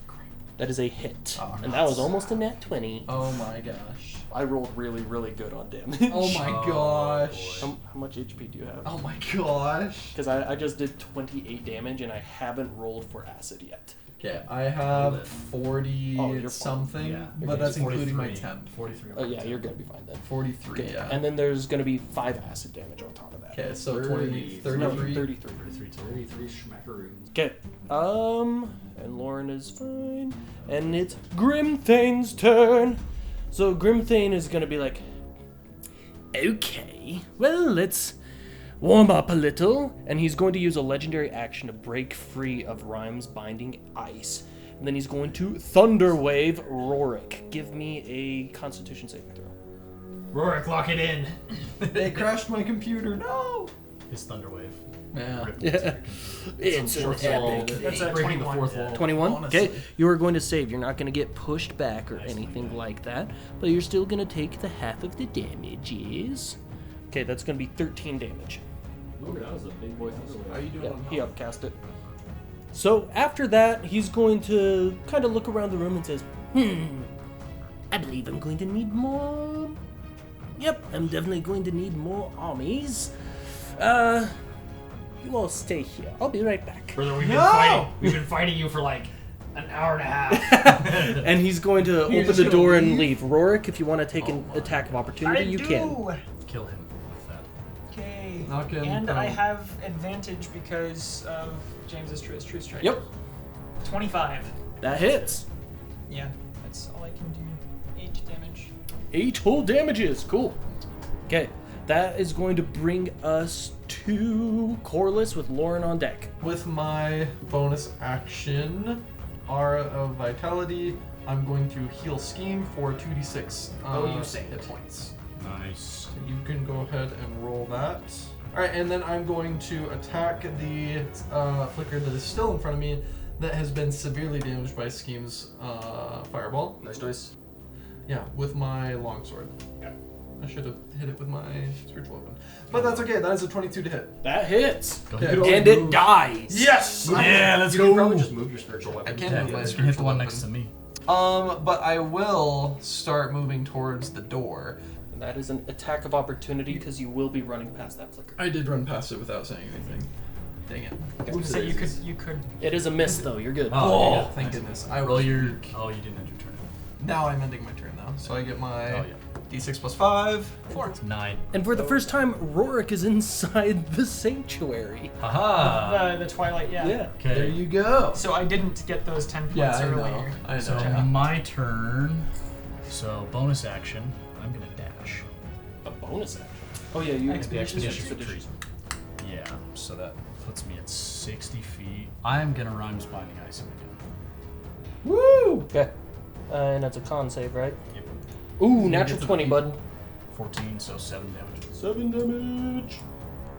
That is a hit. And that was almost a nat 20.
Oh my gosh.
I rolled really, really good on damage.
Oh my gosh.
How much HP do you have?
Oh my gosh.
Because I just did 28 damage and I haven't rolled for acid yet.
Okay, I have 40
Oh, you're fine.
something,
Yeah.
but that's including my
43.
temp.
43.
Oh yeah, you're gonna be fine then.
43,
Okay,
yeah.
and then there's gonna be 5 acid damage on top of that.
Okay, so 20,
33.
No,
33.
33.
33 schmackaroons.
Okay. And Lauren is fine. And it's Grimthane's turn. So Grimthane is gonna be like, Okay, well, let's warm up a little. And he's going to use a legendary action to break free of Rhyme's binding ice. And then he's going to Thunder Wave Rorik. Give me a Constitution saving throw.
Rorik, lock it in.
They crashed my computer. No.
His thunder wave.
Yeah.
Yeah. It's an epic.
That's a
Breaking the
21.
fourth wall.
21?
Honestly.
Okay, you are going to save. You're not going to get pushed back or anything like that, but you're still going to take the half of the damages. Okay, that's going to be 13 damage.
Ooh, that was a big boy thunder
How are you doing?
Yeah,
on
he
health?
upcast it. So after that, he's going to kind of look around the room and says, I believe I'm going to need more. Yep, I'm definitely going to need more armies. You all stay here. I'll be right back.
Brother, we've been fighting you for like an hour and a half.
And he's going to
You're
open
just
the
gonna
door and
leave?
leave. Rorik, if you want to take an attack of opportunity, you can.
Kill him with that.
Okay.
Knock him
And
down.
I have advantage because of James's true strike.
Yep,
25.
that hits.
Yeah, that's all I can do. 8 damage.
8 whole damages. Cool. Okay, that is going to bring us to Corliss with Lauren on deck.
With my bonus action, Aura of Vitality, I'm going to heal Scheme for 2d6
you saved.
hit points.
Nice.
So you can go ahead and roll that. Alright, and then I'm going to attack the Flicker that is still in front of me that has been severely damaged by Scheme's Fireball.
Nice.
Yeah, with my longsword. I should have hit it with my spiritual weapon. But that's okay, that is a 22 to hit.
That hits.
Go
Yeah.
ahead.
And it dies.
Yes!
Yeah, let's
You
go.
can probably just move your spiritual weapon.
I can
Yeah,
move my
you can hit the one
spiritual
next to
weapon.
me.
But I will start moving towards the door.
That is an attack of opportunity because you will be running past that flicker.
I did run past it without saying anything. Dang it.
So you could.
It is a miss though. You're good.
Oh, yeah.
Thank goodness. I
Roll
was
your.
weak.
Oh, you didn't end your turn.
Now I'm ending my turn though. So I get my
Oh, yeah.
d6 plus 5. 4.
It's 9.
And for the first time, Rorik is inside the sanctuary.
Haha.
The Twilight, yeah.
Okay.
There you go.
So I didn't get those 10 points
Yeah, I
earlier.
know. I know.
So my turn. So bonus action. I'm gonna dash.
A bonus action. Oh yeah, you
Expedition
retreat. Yeah. So that puts me at 60 feet. I'm gonna Rhyme's binding ice him again.
Woo! Okay. And that's a con save, right?
Yep.
Ooh, natural 20, bud.
14, so 7 damage.
7 damage.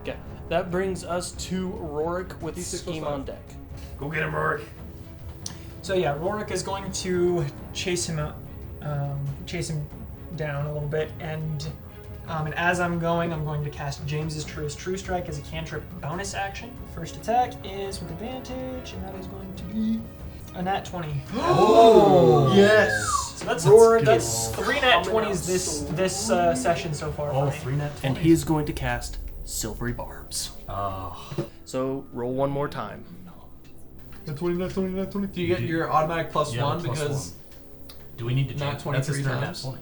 Okay, that brings us to Rorik with
D6
Scheme
plus
on deck.
Go get him, Rorik.
So yeah, Rorik is going to chase him down a little bit, and as I'm going to cast James's True Strike as a cantrip bonus action. First attack is with advantage, and that is going to be a nat 20.
Oh! Yes!
So that's
Rorik
that's
is
3 nat 20s this session so far.
Oh,
for me.
3 net 20.
And he is going to cast Silvery Barbs.
Oh.
So roll one more time.
Do you get your automatic plus
Yeah,
1
plus
because...
1. Do we need to
Not
James? That's his
23
third nat
times?
20.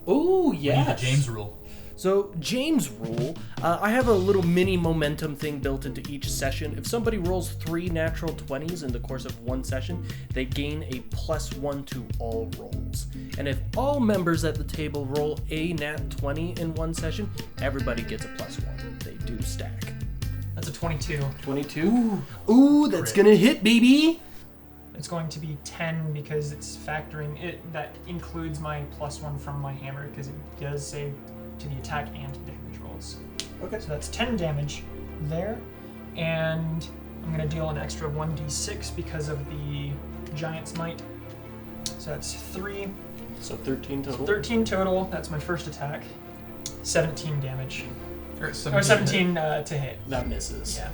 Ooh,
We need
yes.
the James rule.
So James rule, I have a little mini momentum thing built into each session. If somebody rolls 3 natural 20s in the course of one session, they gain a +1 to all rolls. And if all members at the table roll a nat 20 in one session, everybody gets a +1. They do stack.
That's a 22.
22. Ooh, that's gonna hit, baby.
It's going to be 10 because it's factoring it. That includes my +1 from my hammer because it does save to the attack and damage rolls.
Okay.
So that's 10 damage there, and I'm gonna deal an extra 1d6 because of the Giant's Might. So that's 3,
So 13 total.
13 total. That's my first attack. 17 damage.
Or
Or 17 to hit.
That misses.
Yeah.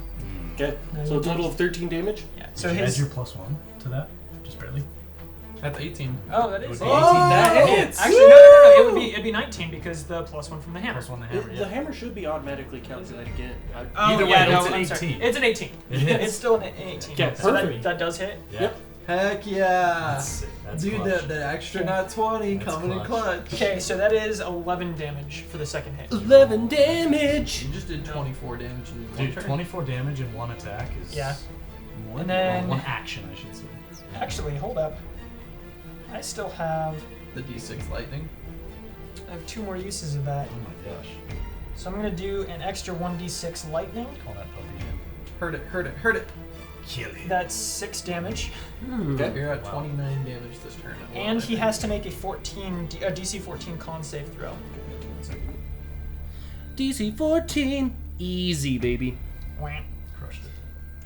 Okay. So a total of 13 damage.
Yeah.
So
So
add
his.
your +1 to that? Just barely?
At 18.
Oh, that is.
It would be
18.
18.
That hits.
Actually, no. It'd be 19 because the +1 from the hammer.
+1 the hammer,
The
yeah.
hammer should be automatically calculated again.
Oh,
Either way,
yeah, no,
it's an
I'm sorry.
18.
It's an 18.
It hits.
It's still an 18.
Okay,
so
perfect.
that does hit.
Yeah.
Yep.
Heck yeah!
That's sick. That's
Dude,
clutch.
the extra nat 20
That's
coming in
clutch.
clutch.
Okay, so that is 11 damage for the second hit.
11 damage.
You just did 24 damage in one
Dude,
turn.
24 damage in one attack is...
Yeah.
One,
And then-
one action, I should say.
Actually, hold up. I still have.
The d6 lightning.
I have 2 more uses of that.
Oh my gosh.
So I'm gonna do an extra 1d6 lightning.
Call that puppy in.
Hurt it, hurt it, hurt it.
Kill it.
That's 6 damage.
Okay, you're at 29 damage this turn.
And he has to make a DC 14 con save throw.
DC 14. Easy, baby.
Wah.
Crushed it.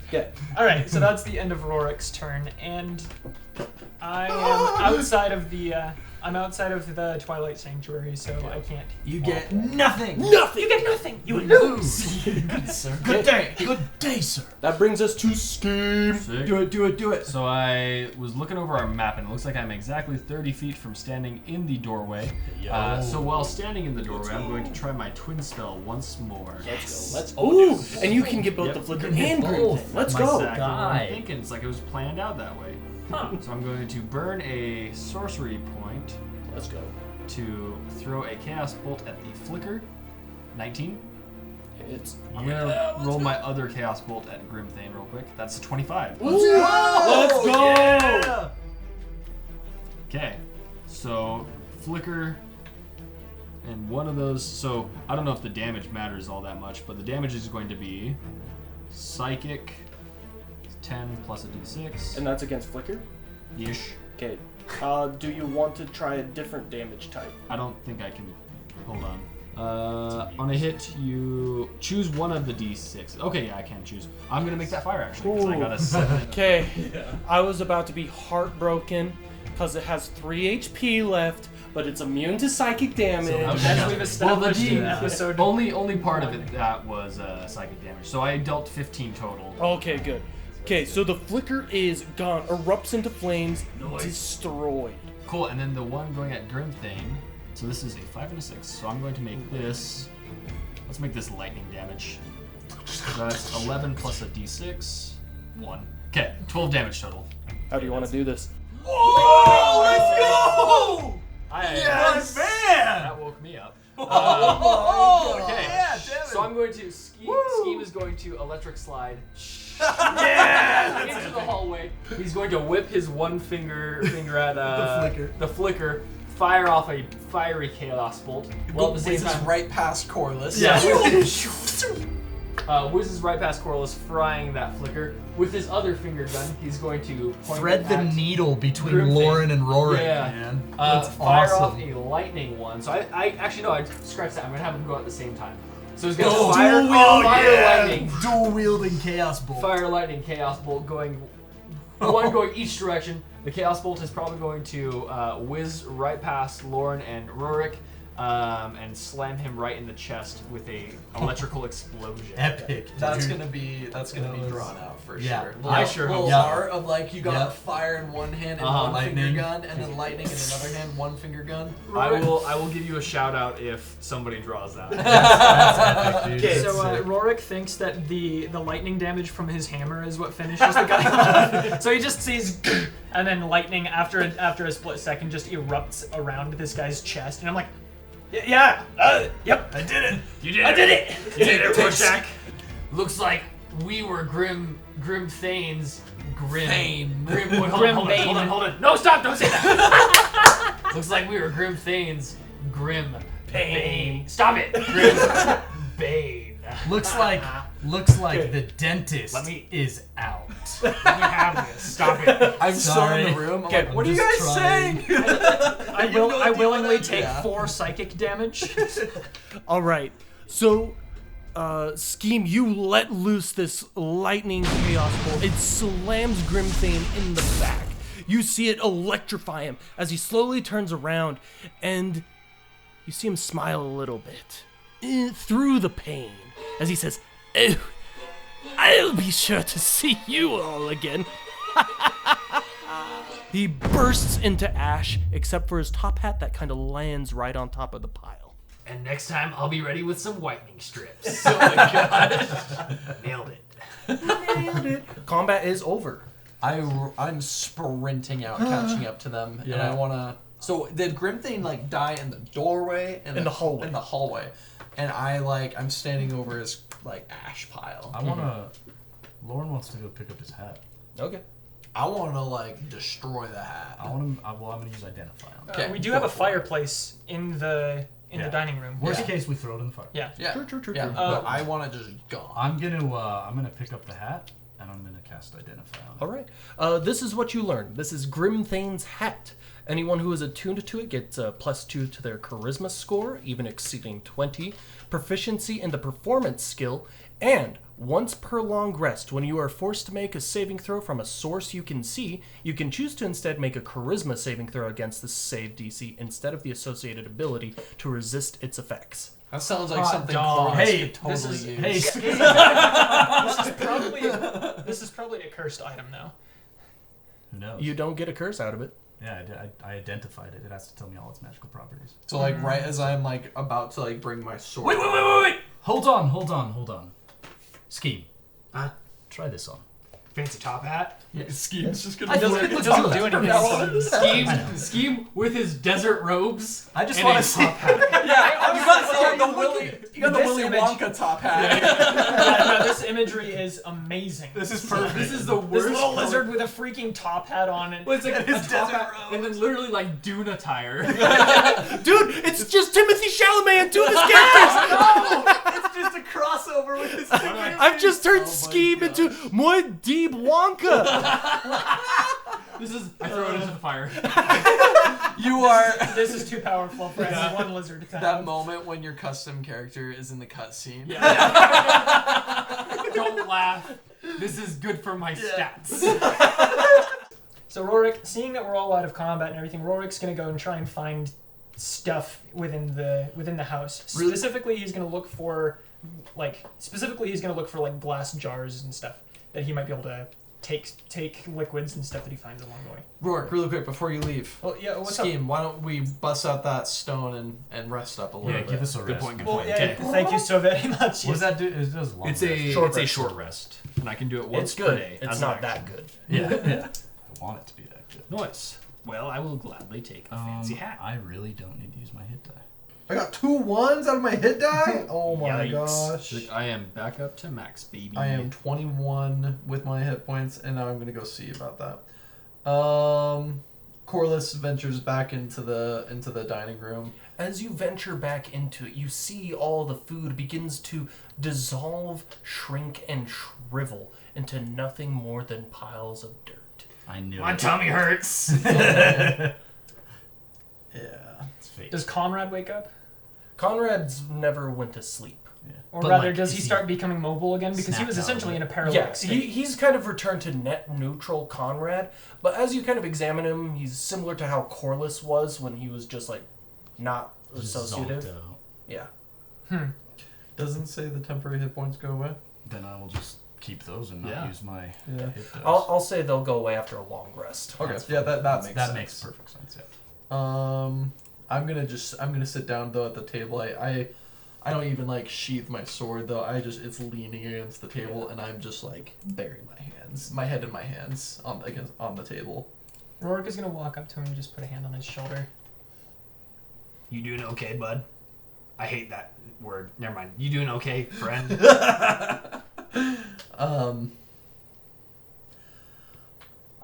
Okay.
Alright, so that's the end of Rorik's turn, and I am outside of the Twilight Sanctuary, so I can't.
You get nothing.
Nothing!
You get nothing! You lose!
Good sir.
Good day.
Good day, sir.
That brings us to Scheme.
Sick.
Do it, do it, do it.
So I was looking over our map, and it looks like I'm exactly 30 feet from standing in the doorway. So while standing in the doorway, I'm going to try my twin spell once more.
Let's go. Ooh, and you can get both the flicker and Grimthane. Let's go.
Exactly what I'm thinking. It's like it was planned out that way. So I'm going to burn a sorcery point
Let's go.
to throw a chaos bolt at the flicker. 19.
It's
I'm gonna roll my other chaos bolt at Grimthane real quick. That's a 25.
Let's go.
Yeah.
Okay, so flicker and one of those. So I don't know if the damage matters all that much, but the damage is going to be psychic 10 plus a d6
And that's against flicker?
ish.
Okay. Do you want to try a different damage type?
I don't think I can. Hold on. On a hit, you choose one of the d6. Okay, yeah, I can choose. I'm gonna make that fire actually because I got a 7.
Okay. I was about to be heartbroken because it has 3 HP left, but it's immune to psychic damage.
As we've established in episode.
Only part of it that was psychic damage. So I dealt 15 total.
Okay, good. Okay, so the flicker is gone, erupts into flames, destroyed.
Cool, and then the one going at Grimthane. So this is a 5 and a 6. So I'm going to make this. Let's make this lightning damage. So that's 11 plus a d6. 1. Okay, 12 damage total.
How do you want to do this?
Oh, let's go!
Yes,
man!
That woke me up.
Oh,
okay.
yeah, damn it.
So I'm going to Scheme is going to electric slide. Into the hallway. He's going to whip his one finger at the flicker, fire off a fiery chaos bolt. Well, at the same time,
right past Corliss.
yeah, whizzes right past Corliss, frying that flicker. With his other finger gun, he's going to point
Thread
it
the
at
needle between
Grimthane.
Lauren and Rorik,
Yeah.
man.
Fire off a lightning one. So I actually no, I scratched that. I'm gonna have them go at the same time. So he's gonna fire lightning,
dual wielding chaos bolt.
fire lightning, chaos bolt going, one going each direction. The chaos bolt is probably going to whiz right past Lauren and Rurik, and slam him right in the chest with a electrical explosion.
Epic.
That's
dude.
gonna be drawn out for
Yeah.
sure.
I sure hope
little
so.
art of like you got fire in one hand and one
lightning.
finger gun, and then lightning in another hand, one finger gun.
I will give you a shout out if somebody draws that.
That's epic, dude.
Okay, so
That's sick.
Rorik thinks that the lightning damage from his hammer is what finishes the guy. So he just sees, and then lightning after a split second just erupts around this guy's chest, and I'm like, yep,
I did it. You did
I
it.
did it.
You did it, Rorschach. Looks like we were Grimthane's Grim. Wait, hold on. No, stop! Don't say that. Looks like we were Grimthane's Grim Bane. Stop it. Grim Bane.
Looks like the dentist is out.
Let me have this. Stop it.
I'm still in the room. I'm like, what are you guys saying?
I willingly take 4 psychic damage.
All right. So, Scheme, you let loose this lightning chaos bolt. It slams Grimthane in the back. You see it electrify him as he slowly turns around, and you see him smile a little bit through the pain as he says, "Oh, I'll be sure to see you all again." He bursts into ash, except for his top hat that kind of lands right on top of the pile.
And next time I'll be ready with some whitening strips. Oh my god. Nailed it.
Combat is over.
I'm sprinting out, catching up to them, and I wanna. So did Grimthane like die in the doorway?
In the hallway.
In the hallway, and I'm standing over his like ash pile.
I wanna. Lauren wants to go pick up his hat.
Okay.
I want to like destroy the hat.
I'm gonna use identify on that.
Okay,
We do
go
have a
for it.
fireplace in the dining room.
Worst
Yeah.
case, we throw it in the fire.
Yeah.
Yeah.
True.
Yeah, but I want to just go.
I'm gonna pick up the hat and I'm gonna cast identify on it.
All right. This is what you learn. This is Grimthane's hat. Anyone who is attuned to it gets a +2 to their charisma score, even exceeding 20, proficiency in the performance skill, and once per long rest, when you are forced to make a saving throw from a source you can see, you can choose to instead make a charisma saving throw against the save DC instead of the associated ability to resist its effects.
That sounds like
Hot
something
dog.
Corliss
Hey,
could totally
this is-
use.
Hey,
This is probably a cursed item though.
who knows?
You don't get a curse out of it.
Yeah, I identified it. It has to tell me all its magical properties.
So like right as I'm like about to like bring my sword.
Wait! Hold on. Scheme. Try this on.
Fancy top hat.
Scheme's just gonna.
It doesn't do anything.
Scheme with his desert robes.
I just
and
want
a
to see.
top hat.
Yeah,
You got the Willy. You got the
This
Willy
image-
Wonka top hat.
no, this imagery is amazing.
This is perfect.
This is the worst.
This little
color-
lizard with a freaking top hat on and
Well, it's like
his
a top
desert
hat, and then literally like Dune attire.
Dude, it's just Timothy Chalamet and two of his characters!
It's just a crossover with his.
I've just turned Scheme into Moy Deeb Wonka!
This is. I throw it into the fire.
You are.
this is too powerful for any one lizard to
That
have.
moment when your custom character is in the cutscene.
Don't laugh. This is good for my stats.
So Rorik, seeing that we're all out of combat and everything, Rorik's gonna go and try and find stuff within the house.
Really?
Specifically, he's gonna look for like glass jars and stuff that he might be able to take liquids and stuff that he finds along the way.
Rourke, really quick before you leave.
Well, yeah, what's up?
Scheme, why don't we bust out that stone and rest up a little
Yeah,
bit?
give us a rest.
point, good
Well,
point.
yeah,
Okay.
thank you so very much.
What does that do? It does long
It's
rest.
a
Short
it's a
rest.
short rest, and I can do it once
It's
per
good.
day.
It's
as an
not that
action.
good.
Yeah. I want it to be that good.
Nice. Well, I will gladly take a fancy hat.
I really don't need to use my hit die.
I got 2 1s out of my hit die? Oh my
Yikes.
gosh.
I am back up to max, baby.
I am 21 with my hit points, and now I'm gonna go see about that. Corliss ventures back into the dining room.
As you venture back into it, you see all the food begins to dissolve, shrink, and shrivel into nothing more than piles of dirt.
I knew
My
it.
tummy hurts.
Yeah.
It's fate.
Does Conrad wake up?
Conrad's never went to sleep.
Or
But,
rather,
like,
does he
is he
start becoming mobile again? Because he
snapped
was
out of
essentially
it?
in a paralytic
Yeah,
state.
he's kind of returned to net neutral Conrad, but as you kind of examine him, he's similar to how Corliss was when he was just like not
Just
associative.
zonked out.
Yeah.
Doesn't say the temporary hit points go away.
Then I will just keep those and not
Yeah.
use my
Yeah.
hit dice.
I'll say they'll go away after a long rest.
Okay.
That's
Yeah, that makes
that
sense.
makes perfect sense. Yeah.
I'm gonna sit down though at the table. I don't even like sheath my sword though. It's leaning against the table and I'm just like burying my head in my hands on the table.
Rorik is gonna walk up to him and just put a hand on his shoulder.
You doing okay, bud? I hate that word. Never mind. You doing okay, friend?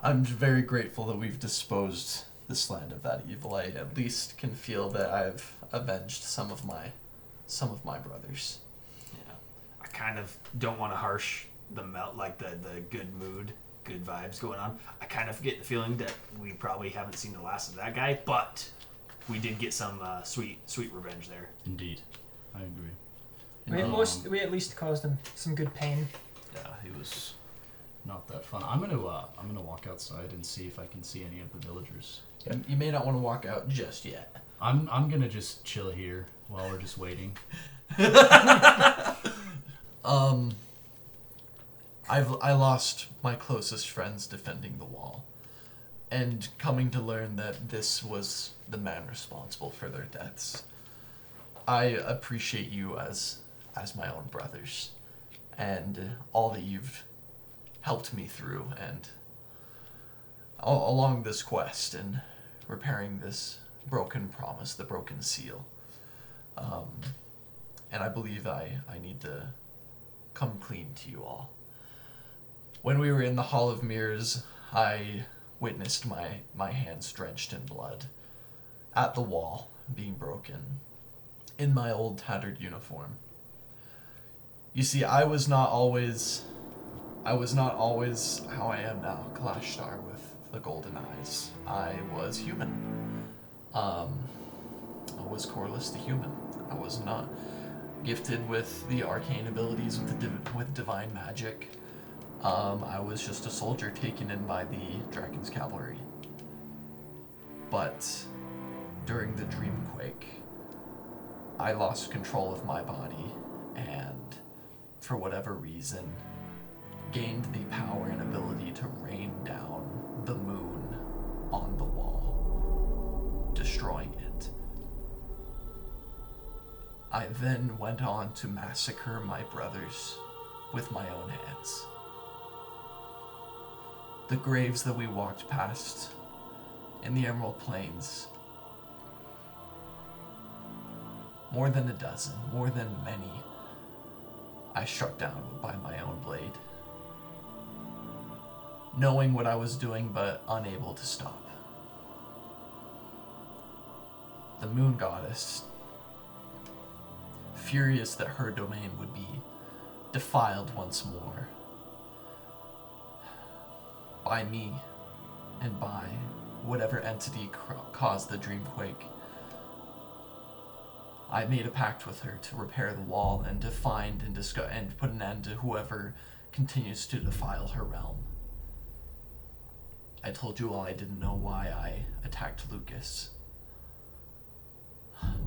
I'm very grateful that we've disposed this land of that evil. I at least can feel that I've avenged some of my brothers.
Yeah. I kind of don't want to harsh the good mood, good vibes going on. I kind of get the feeling that we probably haven't seen the last of that guy, but we did get some sweet revenge there.
Indeed. I agree.
We at least caused him some good pain.
Yeah, he was not that fun. I'm gonna walk outside and see if I can see any of the villagers.
You may not want to walk out just yet.
I'm gonna just chill here while we're just waiting.
I lost my closest friends defending the wall, and coming to learn that this was the man responsible for their deaths. I appreciate you as my own brothers, and all that you've helped me through, and along this quest, and repairing this broken promise, the broken seal. And I believe I need to come clean to you all. When we were in the Hall of Mirrors, I witnessed my hands drenched in blood at the wall being broken in my old tattered uniform. You see, I was not always how I am now, Clash Star with the golden eyes. I was human. I was Corliss the human. I was not gifted with the arcane abilities with divine magic. I was just a soldier taken in by the Dragon's Cavalry. But during the Dreamquake, I lost control of my body and, for whatever reason, gained the power and ability to rain down the moon on the wall, destroying it. I then went on to massacre my brothers with my own hands. The graves that we walked past in the Emerald Plains, more than a dozen, more than many, I struck down by my own blade, knowing what I was doing but unable to stop. The Moon Goddess, furious that her domain would be defiled once more by me and by whatever entity caused the Dreamquake, I made a pact with her to repair the wall and to find and put an end to whoever continues to defile her realm. I told you all I didn't know why I attacked Lucas,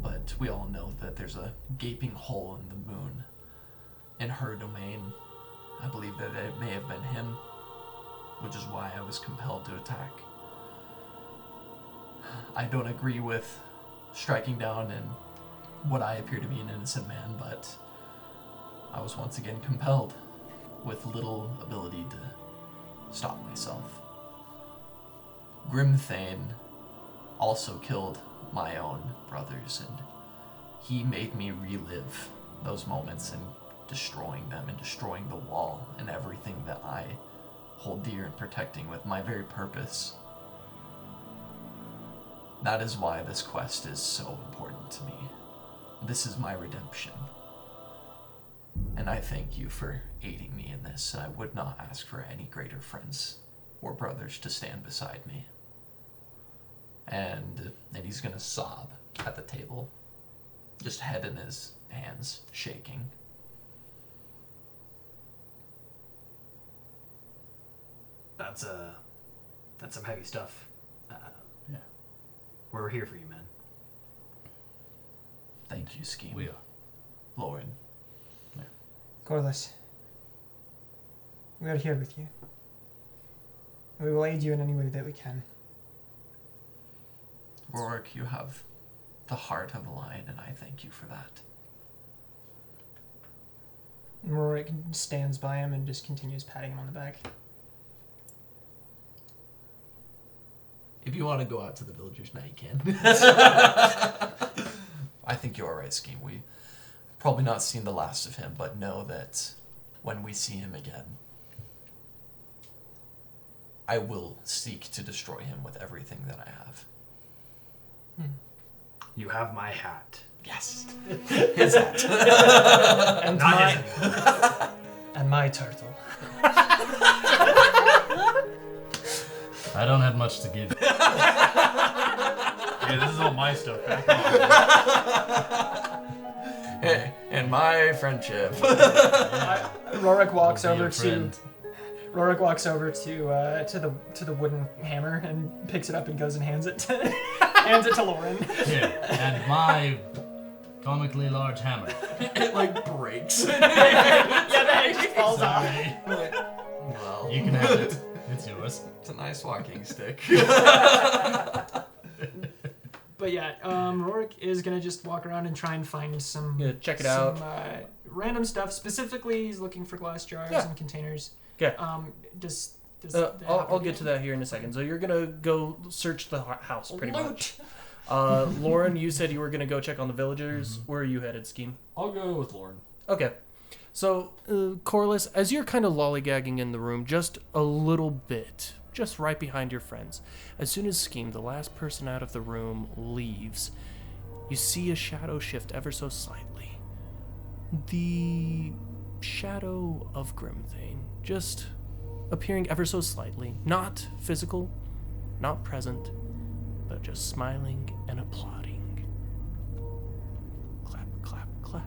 but we all know that there's a gaping hole in the moon in her domain. I believe that it may have been him, which is why I was compelled to attack. I don't agree with striking down in what I appear to be an innocent man, but I was once again compelled with little ability to stop myself. Grimthane also killed my own brothers, and he made me relive those moments and destroying them and destroying the wall and everything that I hold dear and protecting with my very purpose. That is why this quest is so important to me. This is my redemption. And I thank you for aiding me in this. I would not ask for any greater friends or brothers to stand beside me. And he's gonna sob at the table, just head in his hands, shaking.
That's some heavy stuff.
Yeah.
We're here for you, man.
Thank you, Scheme.
We are.
Lauren.
Corliss, we are here with you. We will aid you in any way that we can.
Rorik, you have the heart of a lion, and I thank you for that.
Rorik stands by him and just continues patting him on the back.
If you want to go out to the villagers now, you can. I think you're right, Scheme. We probably not seen the last of him, but know that when we see him again, I will seek to destroy him with everything that I have.
You have my hat.
Yes. His hat.
And
Not
my,
his anymore.
and my turtle.
I don't have much to give.
Yeah, this is all my stuff. Back on.
Hey, and my friendship.
Rorik walks
I'll be
over
your
to
friend.
Rorik walks over to the wooden hammer and picks it up and goes and hands it to Lauren.
Here, and my comically large hammer.
It like breaks.
Yeah, that actually falls off.
Sorry.
Well,
You can have it. It's yours.
it's a nice walking stick.
But yeah, Rorik is gonna just walk around and try and find some.
Yeah, check it out.
Random stuff. Specifically, he's looking for glass jars
Yeah.
and containers.
Okay.
Does
I'll get to that here in a second. So you're gonna go search the house, pretty much. Lauren, you said you were gonna go check on the villagers. Where are you headed, Scheme?
I'll go with Lauren.
Okay. So, Corliss, as you're kind of lollygagging in the room, just a little bit, just right behind your friends. As soon as Scheme, the last person out of the room, leaves, you see a shadow shift ever so slightly. The shadow of Grimthane, just appearing ever so slightly. Not physical, not present, but just smiling and applauding. Clap, clap, clap,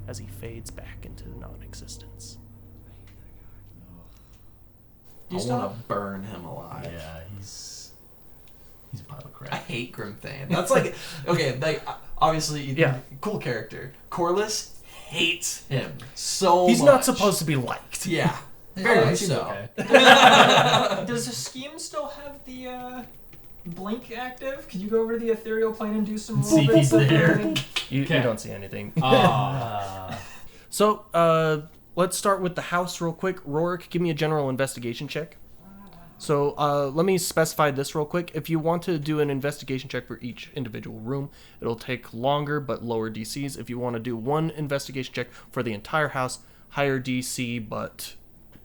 as he fades back into non-existence.
I want to burn him alive.
Yeah, he's a pile of
I
crap.
hate Grimthane. That's like, okay, like, obviously,
Yeah.
cool character. Corliss hates him so
He's
much.
not supposed to be liked.
Yeah. Very much
seems
so.
okay.
Does the scheme still have the blink active? Could you go over to the ethereal plane and do some
See if
little bits
he's
of
there.
burning?
You
Okay.
don't see anything.
Ah.
So, let's start with the house real quick. Rorik, give me a general investigation check. So, let me specify this real quick. If you want to do an investigation check for each individual room, it'll take longer but lower DCs. If you want to do one investigation check for the entire house, higher DC, but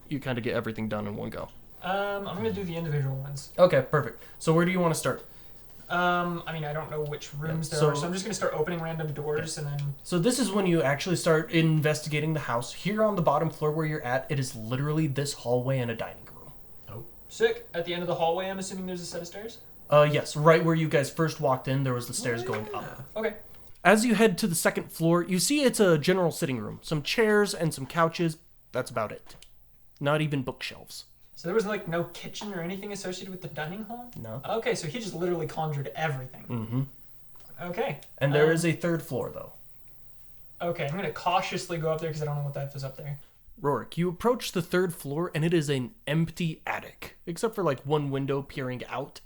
you kind of get everything done in one go.
I'm gonna do the individual ones.
Okay, perfect. So where do you want to start?
I mean, I don't know which rooms there
so-
are, so I'm just gonna start opening random doors and then.
So this is when you actually start investigating the house. Here on the bottom floor where you're at, it is literally this hallway and a dining room.
Sick. At the end of the hallway, I'm assuming there's a set of stairs?
Yes, right where you guys first walked in, there was the stairs going up.
Okay.
As you head to the second floor, you see it's a general sitting room. Some chairs and some couches. That's about it. Not even bookshelves.
So there was like no kitchen or anything associated with the dining hall?
No.
Okay, so he just literally conjured everything.
Mm-hmm.
Okay.
And there is a third floor, though.
Okay, I'm gonna cautiously go up there because I don't know what that is up there.
Rorik, you approach the third floor, and it is an empty attic. Except for, like, one window peering out.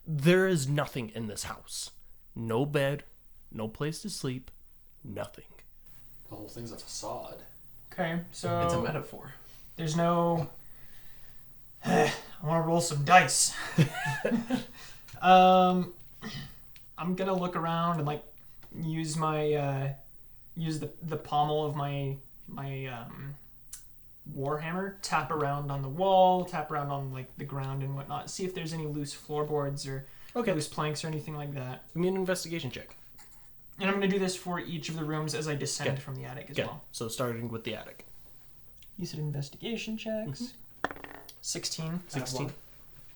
There is nothing in this house. No bed, no place to sleep, nothing.
The whole thing's a facade.
Okay, so
It's a metaphor.
there's no. I want to roll some dice. I'm gonna look around and like use my use the pommel of my warhammer, tap around on the wall, tap around on like the ground and whatnot, see if there's any loose floorboards or loose planks or anything like that.
Give me an investigation check.
And I'm gonna do this for each of the rooms as I descend
Okay.
from the attic as
Okay,
well.
so starting with the attic.
You said investigation checks. 16.
16.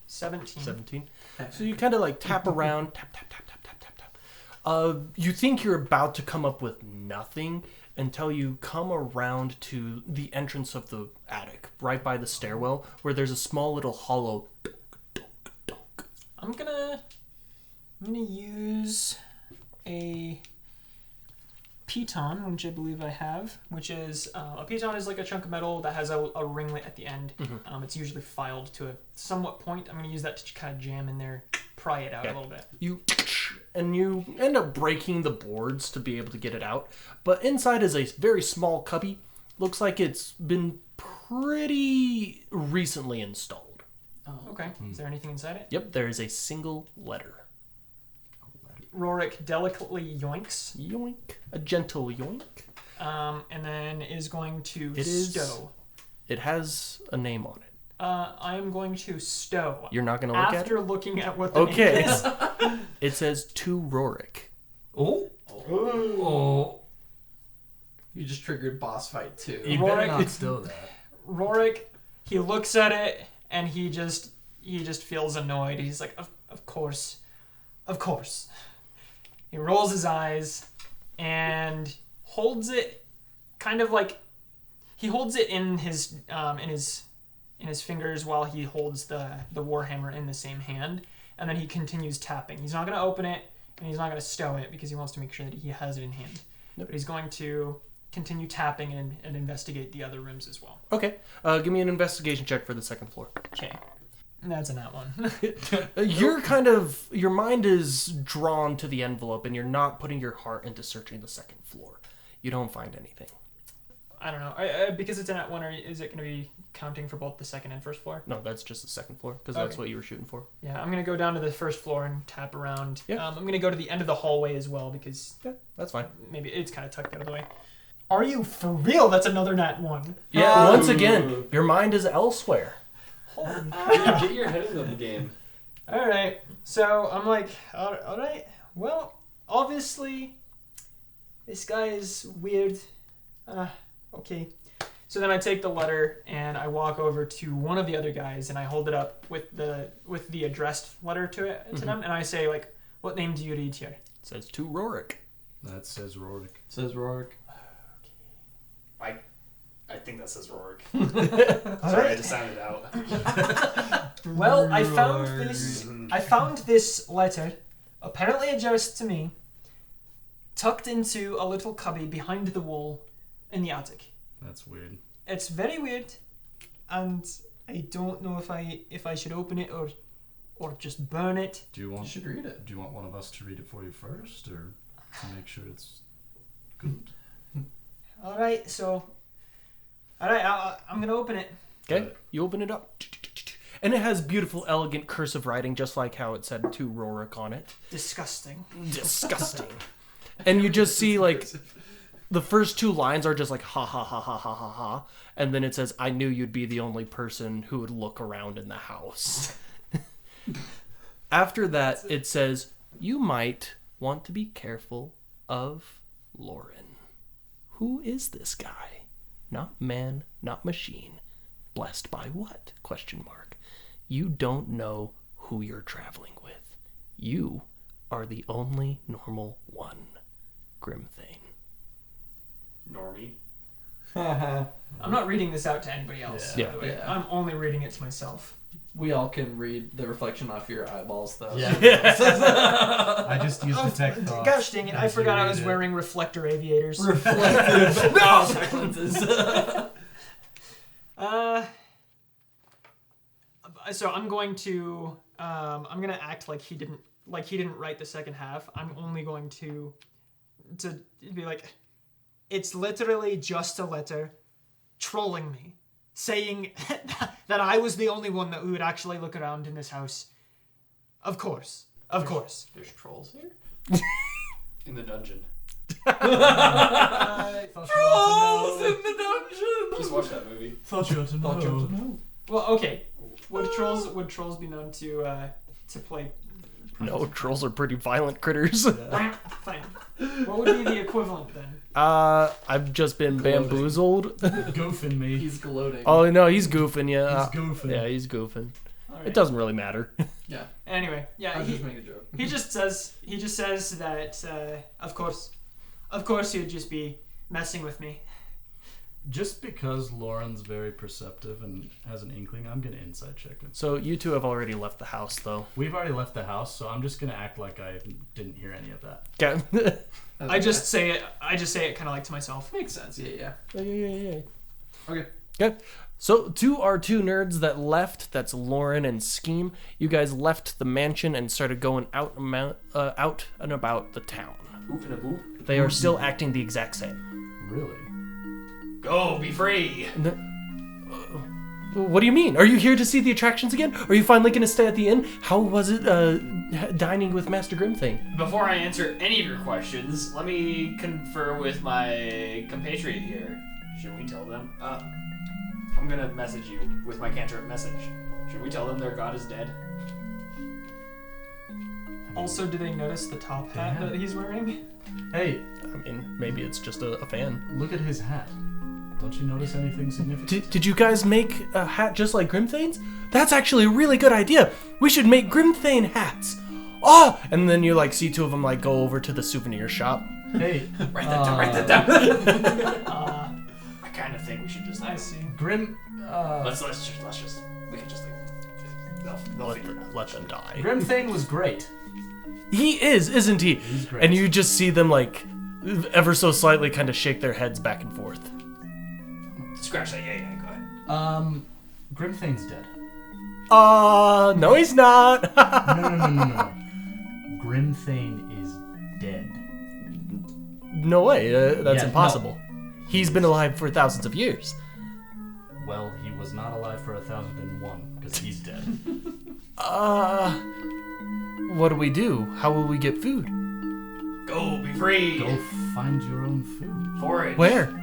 17.
17. So you kind of like tap around, tap, tap, tap, tap, tap, tap, tap. You think you're about to come up with nothing until you come around to the entrance of the attic, right by the stairwell, where there's a small little hollow.
I'm gonna use a piton, which I believe I have, which is a piton is like a chunk of metal that has a ringlet at the end. It's usually filed to a somewhat point. I'm gonna use that to kind of jam in there, pry it out a little bit.
You end up breaking the boards to be able to get it out. But inside is a very small cubby. Looks like it's been pretty recently installed.
Oh, okay. Is there anything inside it?
Yep, there is a single letter.
Rorik delicately yoinks,
Yoink. A gentle yoink.
and then is going to
It is-
stow.
It has a name on it.
I am going to stow.
You're not going to look at it?
After looking at what the
Okay.
name is.
It says to Rorik.
Oh.
You just triggered boss fight 2.
You better
Rorik-
not stow that.
Rorik, he looks at it and he just feels annoyed. He's like, of course. He rolls his eyes and holds it, kind of like he holds it in his fingers while he holds the warhammer in the same hand, and then he continues tapping. He's not going to open it and he's not going to stow it because he wants to make sure that he has it in hand.
Nope.
But he's going to continue tapping and investigate the other rooms as well.
Okay. Give me an investigation check for the second floor.
Okay. That's a nat one.
Your mind is drawn to the envelope and you're not putting your heart into searching the second floor. You don't find anything.
I don't know. Because it's a nat one, is it going to be counting for both the second and first floor?
No, that's just the second floor because that's
Okay.
what you were shooting for.
Yeah, I'm going to go down to the first floor and tap around.
Yeah.
I'm going to go to the end of the hallway as well because
Yeah, that's fine.
maybe it's kind of tucked out of the way. Are you for real? That's another nat one.
Yeah, once again, your mind is elsewhere.
Get your head in the game.
All right. So I'm like, all right. Well, obviously, this guy is weird. Okay. So then I take the letter and I walk over to one of the other guys and I hold it up with the addressed letter to them and I say like, "What name do you read here?"
It says to Rorik.
That says Rorik.
Says Rorik.
I think that says Rorik.
All
Sorry, I
right.
just sounded out.
Well, I found this letter, apparently addressed to me, tucked into a little cubby behind the wall in the attic.
That's weird.
It's very weird, and I don't know if I should open it or just burn it.
Do you want?
You should read it.
Do you want one of us to read it for you first, or to make sure it's good?
All right, I'm gonna open it.
Okay, you open it up. And it has beautiful, elegant cursive writing, just like how it said to Rorik on it.
Disgusting.
Disgusting. And you just see, like, the first 2 lines are just like, ha ha ha ha ha ha ha. And then it says, I knew you'd be the only person who would look around in the house. After that, it says, you might want to be careful of Lauren. Who is this guy? Not man, not machine. Blessed by what? ? You don't know who you're traveling with. You are the only normal one. Grimthane.
Normie.
I'm not reading this out to anybody else.
Yeah.
By the way.
Yeah.
I'm only reading it to myself.
We all can read the reflection off your eyeballs, though.
I just used detect thoughts.
Gosh dang it! I
as you
forgot I
read
was
it.
wearing reflector aviators.
Reflective contact lenses.
So I'm going to act like he didn't write the second half. I'm only going to be like, it's literally just a letter trolling me, saying that I was the only one that would actually look around in this house. Of course.
There's trolls here?
In the dungeon.
Trolls in the dungeon!
Just watch that movie.
Thought you ought to know.
Well, okay. Would trolls be known to play?
No, trolls are pretty violent critters.
Fine. What would be the equivalent then?
I've just been bamboozled.
Goofing me.
He's gloating.
Oh, no, he's goofing, yeah.
He's goofing.
Yeah, he's goofing.
All right.
It doesn't really matter.
Yeah.
Anyway,
I
yeah.
was just making a joke.
He just says that of course he'd just be messing with me.
Just because Lauren's very perceptive and has an inkling, I'm gonna insight check him.
So you two have already left the house, though.
We've already left the house, so I'm just gonna act like I didn't hear any of that.
Okay.
I just say it kind of like to myself.
Makes sense. Yeah.
Yeah.
Okay.
Okay. So to our 2 nerds that left, that's Lauren and Scheme, you guys left the mansion and started going out and about the town.
Oop and a boop.
They are still acting the exact same.
Really?
Go, be free.
What do you mean? Are you here to see the attractions again? Are you finally going to stay at the inn? How was it dining with Master Grimthane?
Before I answer any of your questions, let me confer with my compatriot here. Should we tell them?
I'm gonna message you with my cantrip message. Should we tell them their god is dead?
Also, do they notice the top hat that he's wearing?
Hey,
I mean, maybe it's just a fan.
look at his hat. Don't you notice anything significant?
Did you guys make a hat just like Grimthane's? That's actually a really good idea. We should make Grimthane hats. Oh! And then you like see 2 of them like go over to the souvenir shop.
Hey,
Write that down. I kind of think we should just.
I see.
Grim.
Let's just. We can just leave. They'll figure it out.
Let them die.
Grimthane was great.
He is, isn't he?
He's great.
And you just see them like ever so slightly kind of shake their heads back and forth.
Scratch that. Yeah. Go ahead.
Grimthane's dead.
No, he's not.
No. Grimthane is dead.
No way. That's
Yeah,
impossible. He's been alive for thousands of years.
Well, he was not alive for 1001 because he's dead.
What do we do? How will we get food?
Go, be free.
Go find your own food.
Forage.
Where?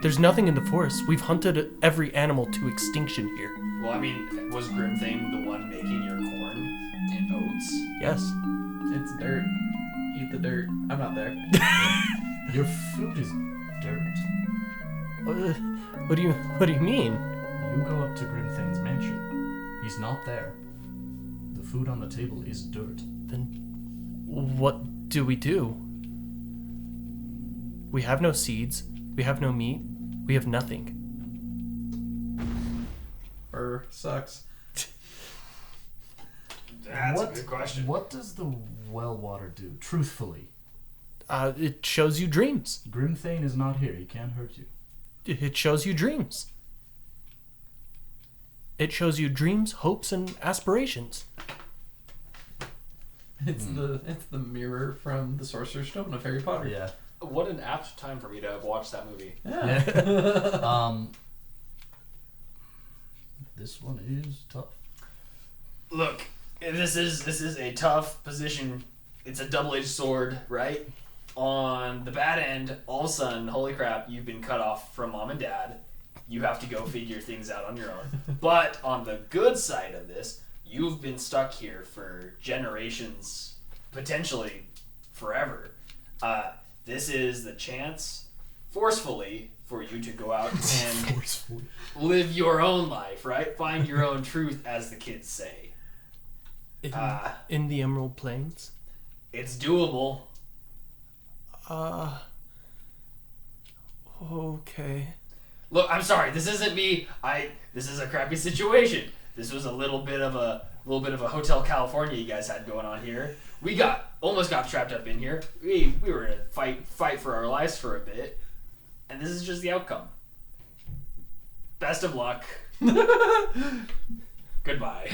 There's nothing in the forest. We've hunted every animal to extinction here.
Well, I mean, was Grimthane the one making your corn and oats?
Yes.
It's dirt. Eat the dirt. I'm not there.
Your food is dirt.
What do you mean?
You go up to Grimthane's mansion. He's not there. The food on the table is dirt.
Then what do? We have no seeds. We have no meat. We have nothing.
Sucks.
That's a good question.
What does the well water do? Truthfully.
It shows you dreams.
Grimthane is not here. He can't hurt you.
It shows you dreams. It shows you dreams, hopes, and aspirations.
It's the mirror from the Sorcerer's Stone of Harry Potter.
Yeah.
What an apt time for me to have watched that movie.
Yeah. This one is tough.
Look, this is a tough position. It's a double-edged sword, right? On the bad end, all of a sudden, holy crap, you've been cut off from mom and dad. You have to go figure things out on your own. But on the good side of this, you've been stuck here for generations, potentially forever. This is the chance, forcefully, for you to go out and live your own life, right? Find your own truth, as the kids say.
In the Emerald Plains?
It's doable.
Okay.
Look, I'm sorry. This isn't me. This is a crappy situation. This was a little bit of a Hotel California you guys had going on here. We almost got trapped up in here. We were in a fight for our lives for a bit, and this is just the outcome. Best of luck. Goodbye.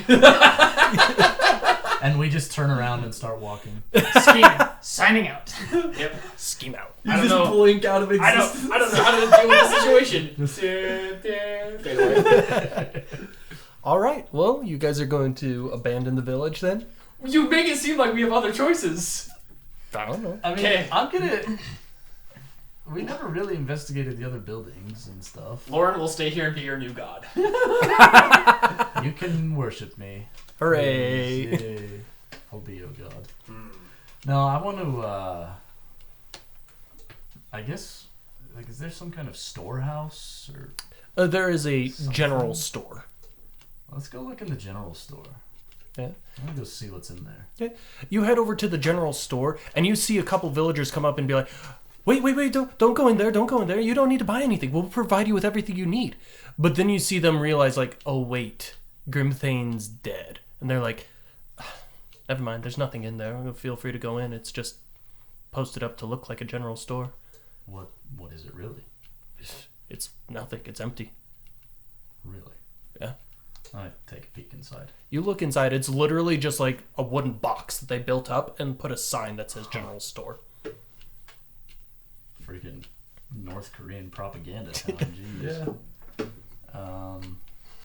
And we just turn around and start walking.
Scheming. Signing out.
Yep.
Scheme out.
I don't know.
Blink out of existence.
I don't know how to deal with the situation. Fade away.
All right. Well, you guys are going to abandon the village then?
You make it seem like we have other choices.
I don't know.
I mean,
Okay.
I'm gonna... We never really investigated the other buildings and stuff.
Lauren will stay here and be your new god.
You can worship me.
Hooray.
Yay. I'll be your god. No, I want to, I guess, like, is there some kind of storehouse? Or
There is a general store.
let's go look in the general store.
Yeah.
I'm gonna go see what's in there.
Okay. You head over to the general store, and you see a couple villagers come up and be like, Wait, don't go in there, don't go in there. You don't need to buy anything. We'll provide you with everything you need. But then you see them realize, like, oh, wait, Grimthane's dead. And they're like, never mind, there's nothing in there. Feel free to go in. It's just posted up to look like a general store.
What is it really?
It's nothing. It's empty.
Really?
Yeah.
I take a peek inside.
You look inside. It's literally just like a wooden box that they built up and put a sign that says general store.
Freaking North Korean propaganda town. Jeez.
Yeah.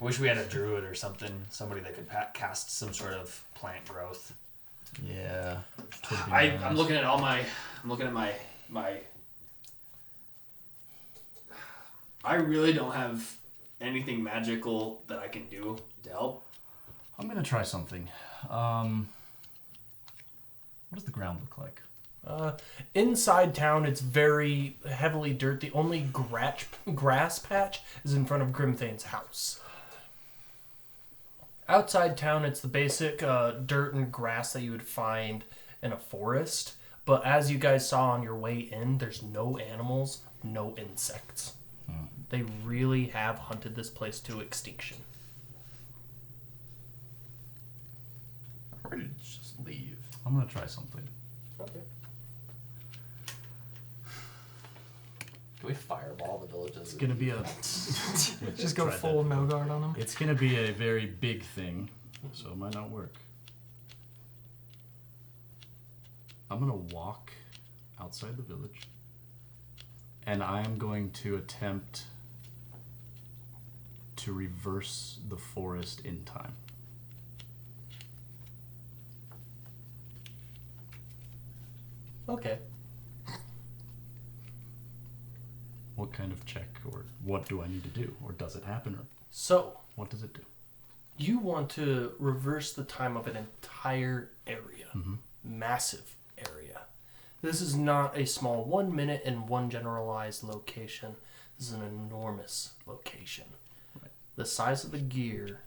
Wish we had a druid or something. Somebody that could cast some sort of plant growth.
Yeah. Could be
I'm
nice.
looking at my. I really don't have anything magical that I can do to help.
I'm gonna try something. What does the ground look like?
Inside town, it's very heavily dirt. The only grass patch is in front of Grimthane's house. Outside town, it's the basic dirt and grass that you would find in a forest. But as you guys saw on your way in, there's no animals, no insects. They really have hunted this place to extinction.
I'm ready to just leave.
I'm gonna try something.
Okay.
Can we fireball the villages?
It's gonna be a.
Just go
Try
full
that.
no guard on them.
It's gonna be a very big thing, so it might not work. I'm gonna walk outside the village, and I am going to attempt to reverse the forest in time.
Okay.
What kind of check, or what do I need to do, or does it happen, or
So,
what does it do?
You want to reverse the time of an entire area. Massive area. This is not a small 1 minute in one generalized location. This is an enormous location.
Right.
The size of the gear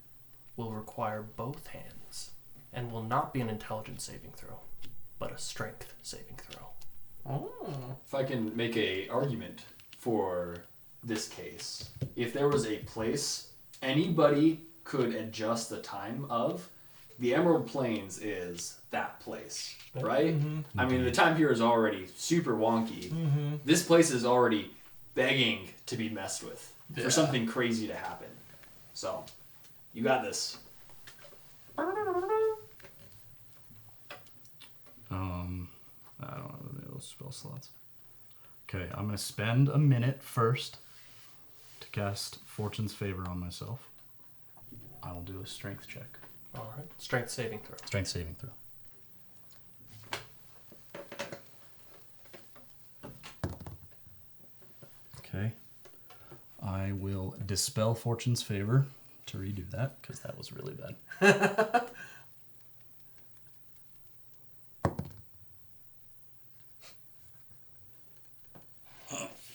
will require both hands and will not be an intelligence saving throw, but a strength saving throw.
Oh.
If I can make a argument for this case, if there was a place anybody could adjust the time of, the Emerald Plains is that place, right? I mean, the time here is already super wonky. This place is already begging to be messed with for something crazy to happen. So, you got this.
I don't have any of those spell slots. Okay, I'm going to spend a minute first to cast Fortune's Favor on myself. I will do a strength check.
All right. Strength saving throw.
Strength saving throw. Okay. I will dispel Fortune's Favor to redo that, because that was really bad.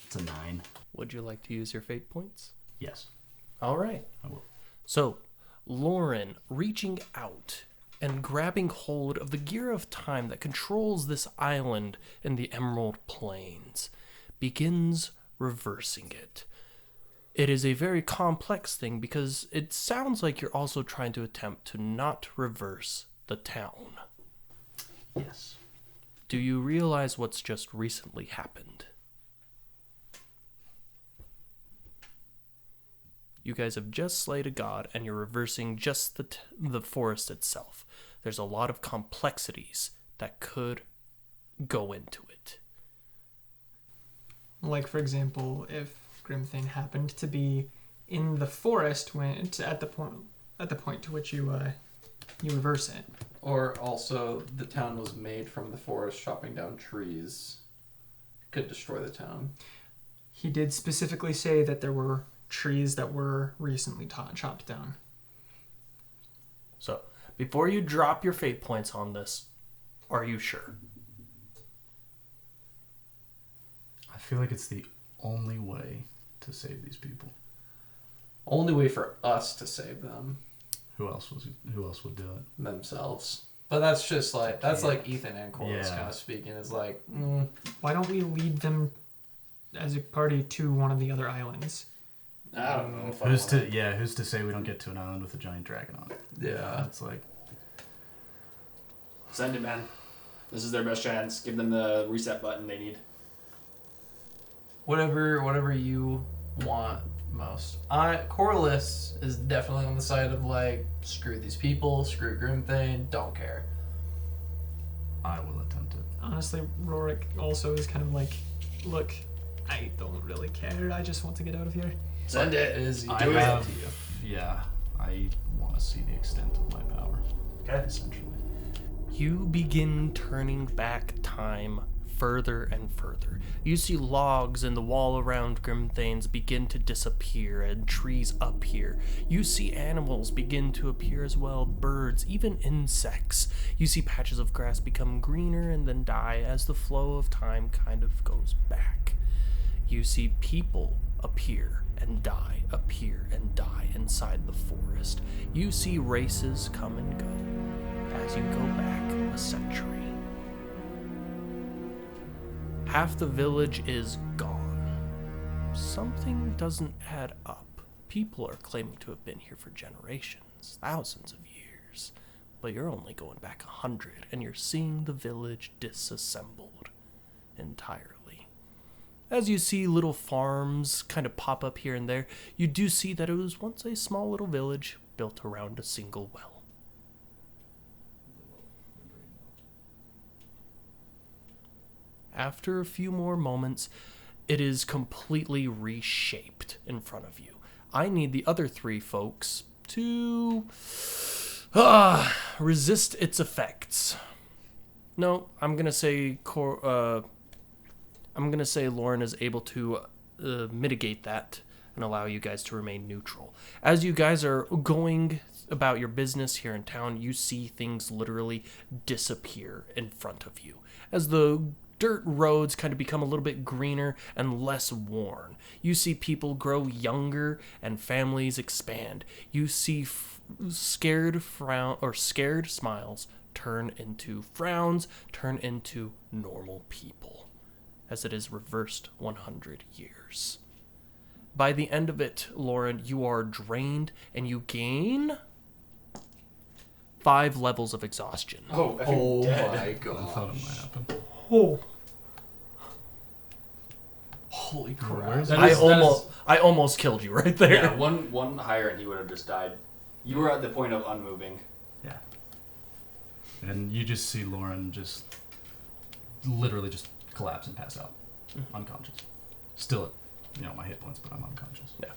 It's a 9.
Would you like to use your fate points?
Yes,
All right.
I will.
So, Lauren, reaching out and grabbing hold of the gear of time that controls this island in the Emerald Plains, begins reversing it. It is a very complex thing because it sounds like you're also trying to attempt to not reverse the town.
Yes.
Do you realize what's just recently happened? You guys have just slayed a god, and you're reversing just the forest itself. There's a lot of complexities that could go into it.
Like, for example, if Grimthane happened to be in the forest at the point to which you reverse it.
Or also, the town was made from the forest, chopping down trees. Could destroy the town.
He did specifically say that there were trees that were recently chopped down.
So, before you drop your fate points on this, are you sure?
I feel like it's the only way to save these people.
Only way for us to save them
Who else would do it?
themselves. But that's just like like Ethan and Corliss
Yeah.
kind of speaking. It's like,
Why don't we lead them as a party to one of the other islands?
I don't know if
Who's to say we don't get to an island with a giant dragon on it?
yeah.
It's like,
Send it, man. This is their best chance. Give them the reset button they need.
Whatever you want most. Corliss is definitely on the side of like, screw these people, screw Grimthane, don't care.
I will attempt it.
Honestly, Rorik also is kind of like, look, I don't really care. I just want to get out of here.
Send it.
I want to see the extent of my power.
Okay.
Essentially.
You begin turning back time further and further. You see logs in the wall around Grimthane's begin to disappear and trees appear. You see animals begin to appear as well, birds, even insects. You see patches of grass become greener and then die as the flow of time kind of goes back. You see people appear and die inside the forest. You see races come and go as you go back a century. Half the village is gone. Something doesn't add up. People are claiming to have been here for generations, thousands of years. But you're only going back 100, and you're seeing the village disassembled entirely. As you see little farms kind of pop up here and there, you do see that it was once a small little village built around a single well. After a few more moments, it is completely reshaped in front of you. I need the other three folks to resist its effects. No, I'm gonna say Lauren is able to mitigate that and allow you guys to remain neutral. As you guys are going about your business here in town, you see things literally disappear in front of you as the dirt roads kind of become a little bit greener and less worn. You see people grow younger and families expand. You see scared smiles turn into frowns, turn into normal people, as it is reversed 100 years. By the end of it, Lauren, you are drained and you gain 5 levels of exhaustion.
Oh
my
I thought it
god.
might happen.
Oh.
Holy crap.
Where's
That
I
is-
almost killed you right there.
Yeah, one higher and he would have just died. You were at the point of unmoving.
Yeah. And you just see Lauren just literally just collapse and pass out, unconscious. Still at, my hit points, but I'm unconscious.
Yeah.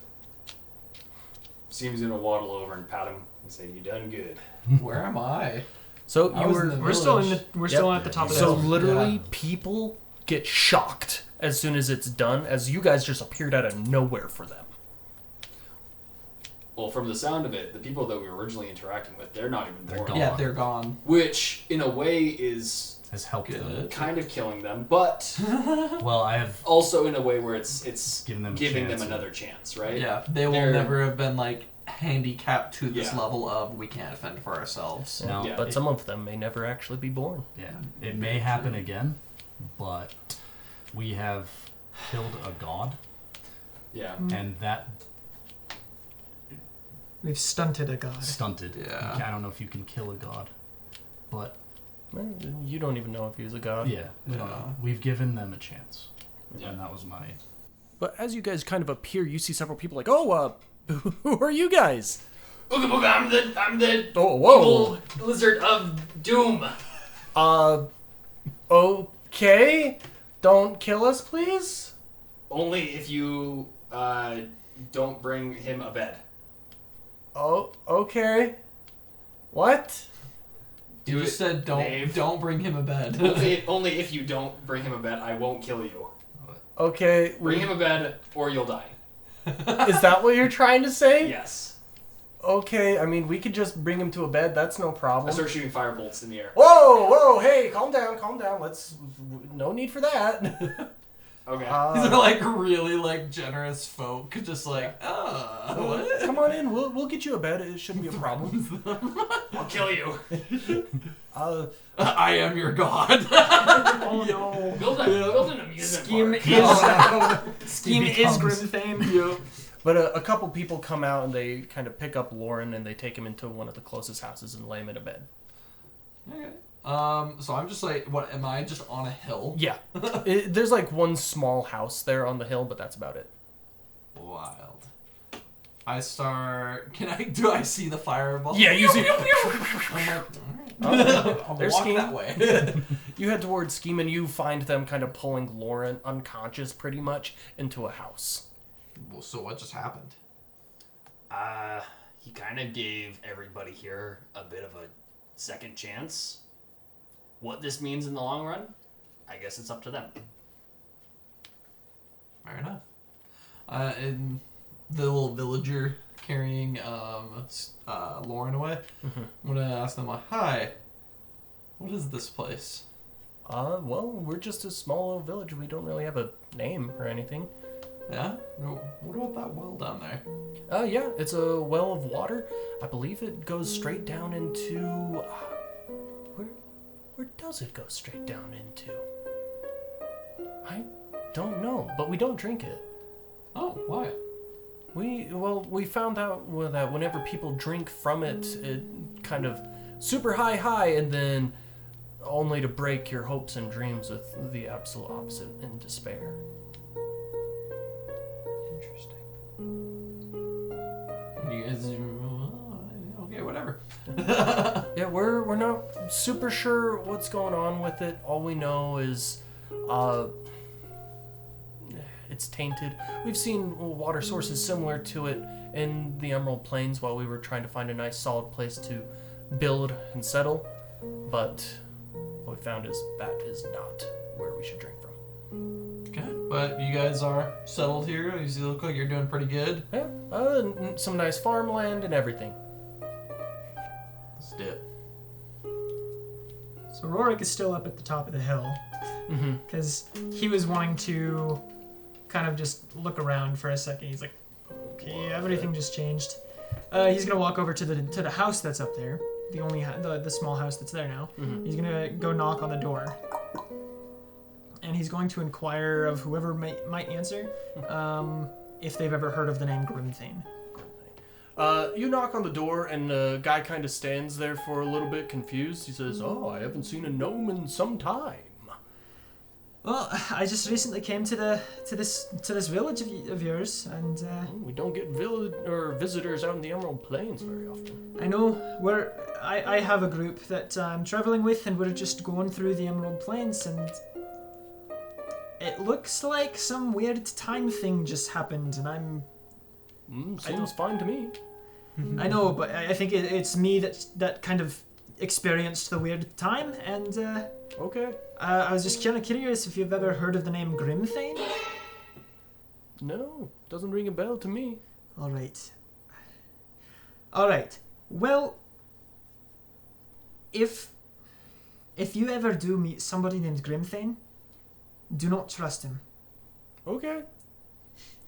Seems gonna waddle over and pat him and say, "You done good."
Where am I?
So
I
you
was
were
in the
We're still in
village.
the. We're still at the
Yeah,
top of the
so
hill.
literally
Yeah.
people get shocked as soon as it's done, as you guys just appeared out of nowhere for them.
Well, from the sound of it, the people that we were originally interacting with, they're not even born.
gone.
Yeah, they're gone.
Which, in a way, is
Has helped them.
Good.
kind of killing them, but
Well, I have
also in a way where it's
Given them a
giving
chance.
them another chance, right?
Yeah, they will
They're-
never have been like handicapped to this
Yeah.
level of we can't defend for ourselves.
now.
Yeah.
But some of them may never actually be born.
Yeah, it may happen again, but we have killed a god,
Yeah.
and that
We've stunted a god.
stunted.
Yeah.
I don't know if you can kill a god, but
Well, you don't even know if he's a god.
yeah, we don't know. We've given them a chance,
Yeah.
and that was my.
But as you guys kind of appear, you see several people like, oh, who are you guys?
Ooga booga, I'm the
Oh, whoa.
evil lizard of doom.
Okay. Don't kill us, please.
Only if you don't bring him a bed.
Oh, okay. What?
You
Do
just
it,
said
Dave.
don't bring him a bed.
Only if you don't bring him a bed, I won't kill you.
Okay.
Bring him a bed, or you'll die.
Is that what you're trying to say?
Yes.
Okay, I mean, we could just bring him to a bed. That's no
I
problem.
start shooting fire bolts in the air.
Whoa, hey, calm down. Let's. No need for that.
Okay.
These are like really like generous folk, just like what?
Come on in. We'll get you a bed. It shouldn't be a problem.
I'll kill you.
I am your god.
Oh no.
Build an amusement
Scheme
park.
is Scheme is Grimthane.
But a couple people come out and they kind of pick up Lauren and they take him into one of the closest houses and lay him in a bed.
Okay. So I'm just like, what? Am I just on a hill?
Yeah. There's like one small house there on the hill, but that's about it.
Wild. I start. Do I see the fireball?
Yeah, you see.
I'm like, I'll
There's
walk
Scheme.
that way.
You head towards Scheme and you find them kind of pulling Lauren, unconscious pretty much, into a house.
Well, so what just happened?
He kind of gave everybody here a bit of a second chance. What this means in the long run, I guess it's up to them.
Fair enough. And the little villager carrying Lauren away. I'm gonna ask them, hi, what is this place?
Well, we're just a small little village. We don't really have a name or anything.
Yeah? What about that well down there?
Yeah, it's a well of water. I believe it goes straight down into... Where does it go straight down into? I don't know, but we don't drink it.
Oh, why?
We found out that whenever people drink from it, it kind of super high, and then only to break your hopes and dreams with the absolute opposite in despair.
You guys, okay, whatever.
Yeah, we're not super sure what's going on with it. All we know is, it's tainted. We've seen water sources similar to it in the Emerald Plains while we were trying to find a nice solid place to build and settle, but what we found is that is not where we should drink from.
Okay, but you guys are settled here. You look like you're doing pretty good.
Yeah, some nice farmland and everything. dip.
So Rorik is still up at the top of the hill
Mm-hmm.
because he was wanting to kind of just look around for a second. He's like, okay, everything just changed. He's gonna walk over to the house that's up there, the small house that's there now.
Mm-hmm.
He's gonna go knock on the door, and he's going to inquire of whoever might answer if they've ever heard of the name Grimthane.
You knock on the door, and the guy kind of stands there for a little bit confused. He says, "Oh, I haven't seen a gnome in some time."
Well, I just recently came to this village of yours, and
We don't get visitors out in the Emerald Plains very often.
I know I have a group that I'm traveling with, and we're just going through the Emerald Plains, and it looks like some weird time thing just happened, and I'm.
Seems fine to me.
I know, but I think it's me that kind of experienced the weird time, and
Okay.
I was just kind of curious if you've ever heard of the name Grimthane.
No, doesn't ring a bell to me.
All right. Well, if you ever do meet somebody named Grimthane, do not trust him.
Okay.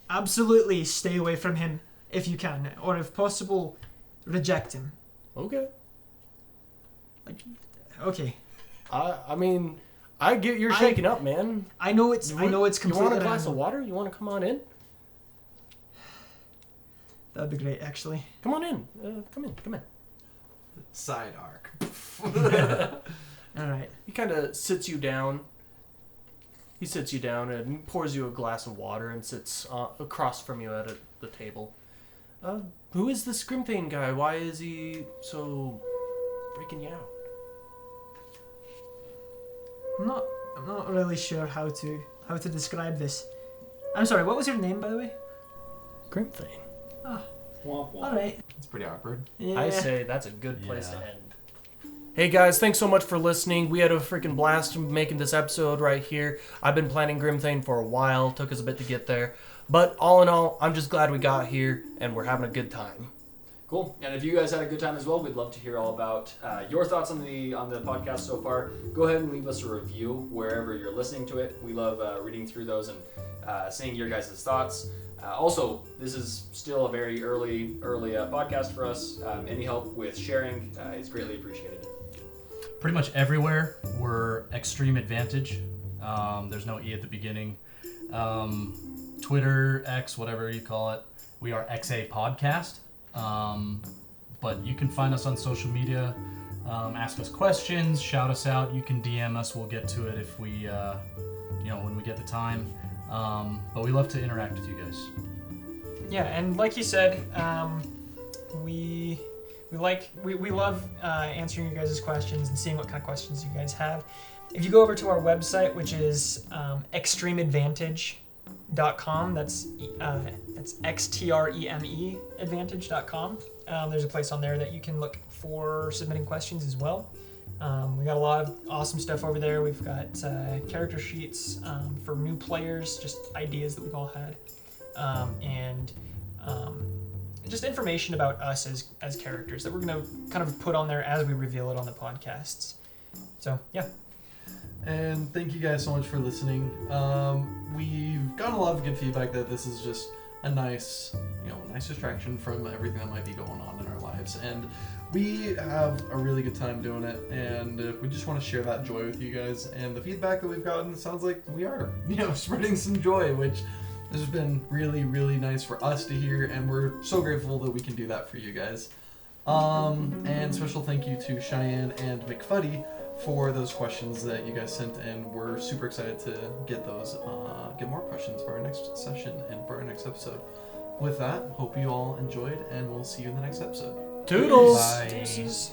Absolutely stay away from him if you can, or if possible, reject him.
Okay.
Okay.
I mean, I get you're shaking up, man.
I know it's completely.
You want a glass of
random.
water? You want to come on in?
That'd be great, actually.
Come on in. Come in.
Side arc.
All right.
He kind of sits you down. He sits you down and pours you a glass of water and sits across from you at the table. Who is this Grimthane guy? Why is he so freaking you out?
I'm not really sure how to describe this. I'm sorry. What was your name, by the way?
Grimthane.
All right.
It's pretty awkward.
Yeah.
I say that's a good place to
Yeah.
end. Hey guys, thanks so much for listening. We had a freaking blast making this episode right here. I've been planning Grimthane for a while. Took us a bit to get there. But all in all, I'm just glad we got here and we're having a good time.
Cool. And if you guys had a good time as well, we'd love to hear all about your thoughts on the podcast so far. Go ahead and leave us a review wherever you're listening to it. We love reading through those and seeing your guys' thoughts. Also, this is still a very early podcast for us. Any help with sharing is greatly appreciated.
Pretty much everywhere we're Extreme Advantage. There's no E at the beginning. Twitter, X, whatever you call it. We are XA Podcast. But you can find us on social media. Ask us questions, shout us out. You can DM us. We'll get to it if we, when we get the time. But we love to interact with you guys.
Yeah, and like you said, we love answering you guys' questions and seeing what kind of questions you guys have. If you go over to our website, which is extremeadvantage.com, that's XTREME advantage.com. There's a place on there that you can look for submitting questions as well. We got a lot of awesome stuff over there. We've got character sheets for new players, just ideas that we've all had, and just information about us as characters that we're going to kind of put on there as we reveal it on the podcasts. So, yeah.
And thank you guys so much for listening. We've gotten a lot of good feedback that this is just a nice distraction from everything that might be going on in our lives. And we have a really good time doing it, and we just want to share that joy with you guys. And the feedback that we've gotten sounds like we are, spreading some joy, which has been really, really nice for us to hear, and we're so grateful that we can do that for you guys. And special thank you to Cheyenne and McFuddy for those questions that you guys sent, and we're super excited to get more questions for our next session and for our next episode. With that, hope you all enjoyed, and we'll see you in the next episode.
Toodles!
Bye.
Deuces.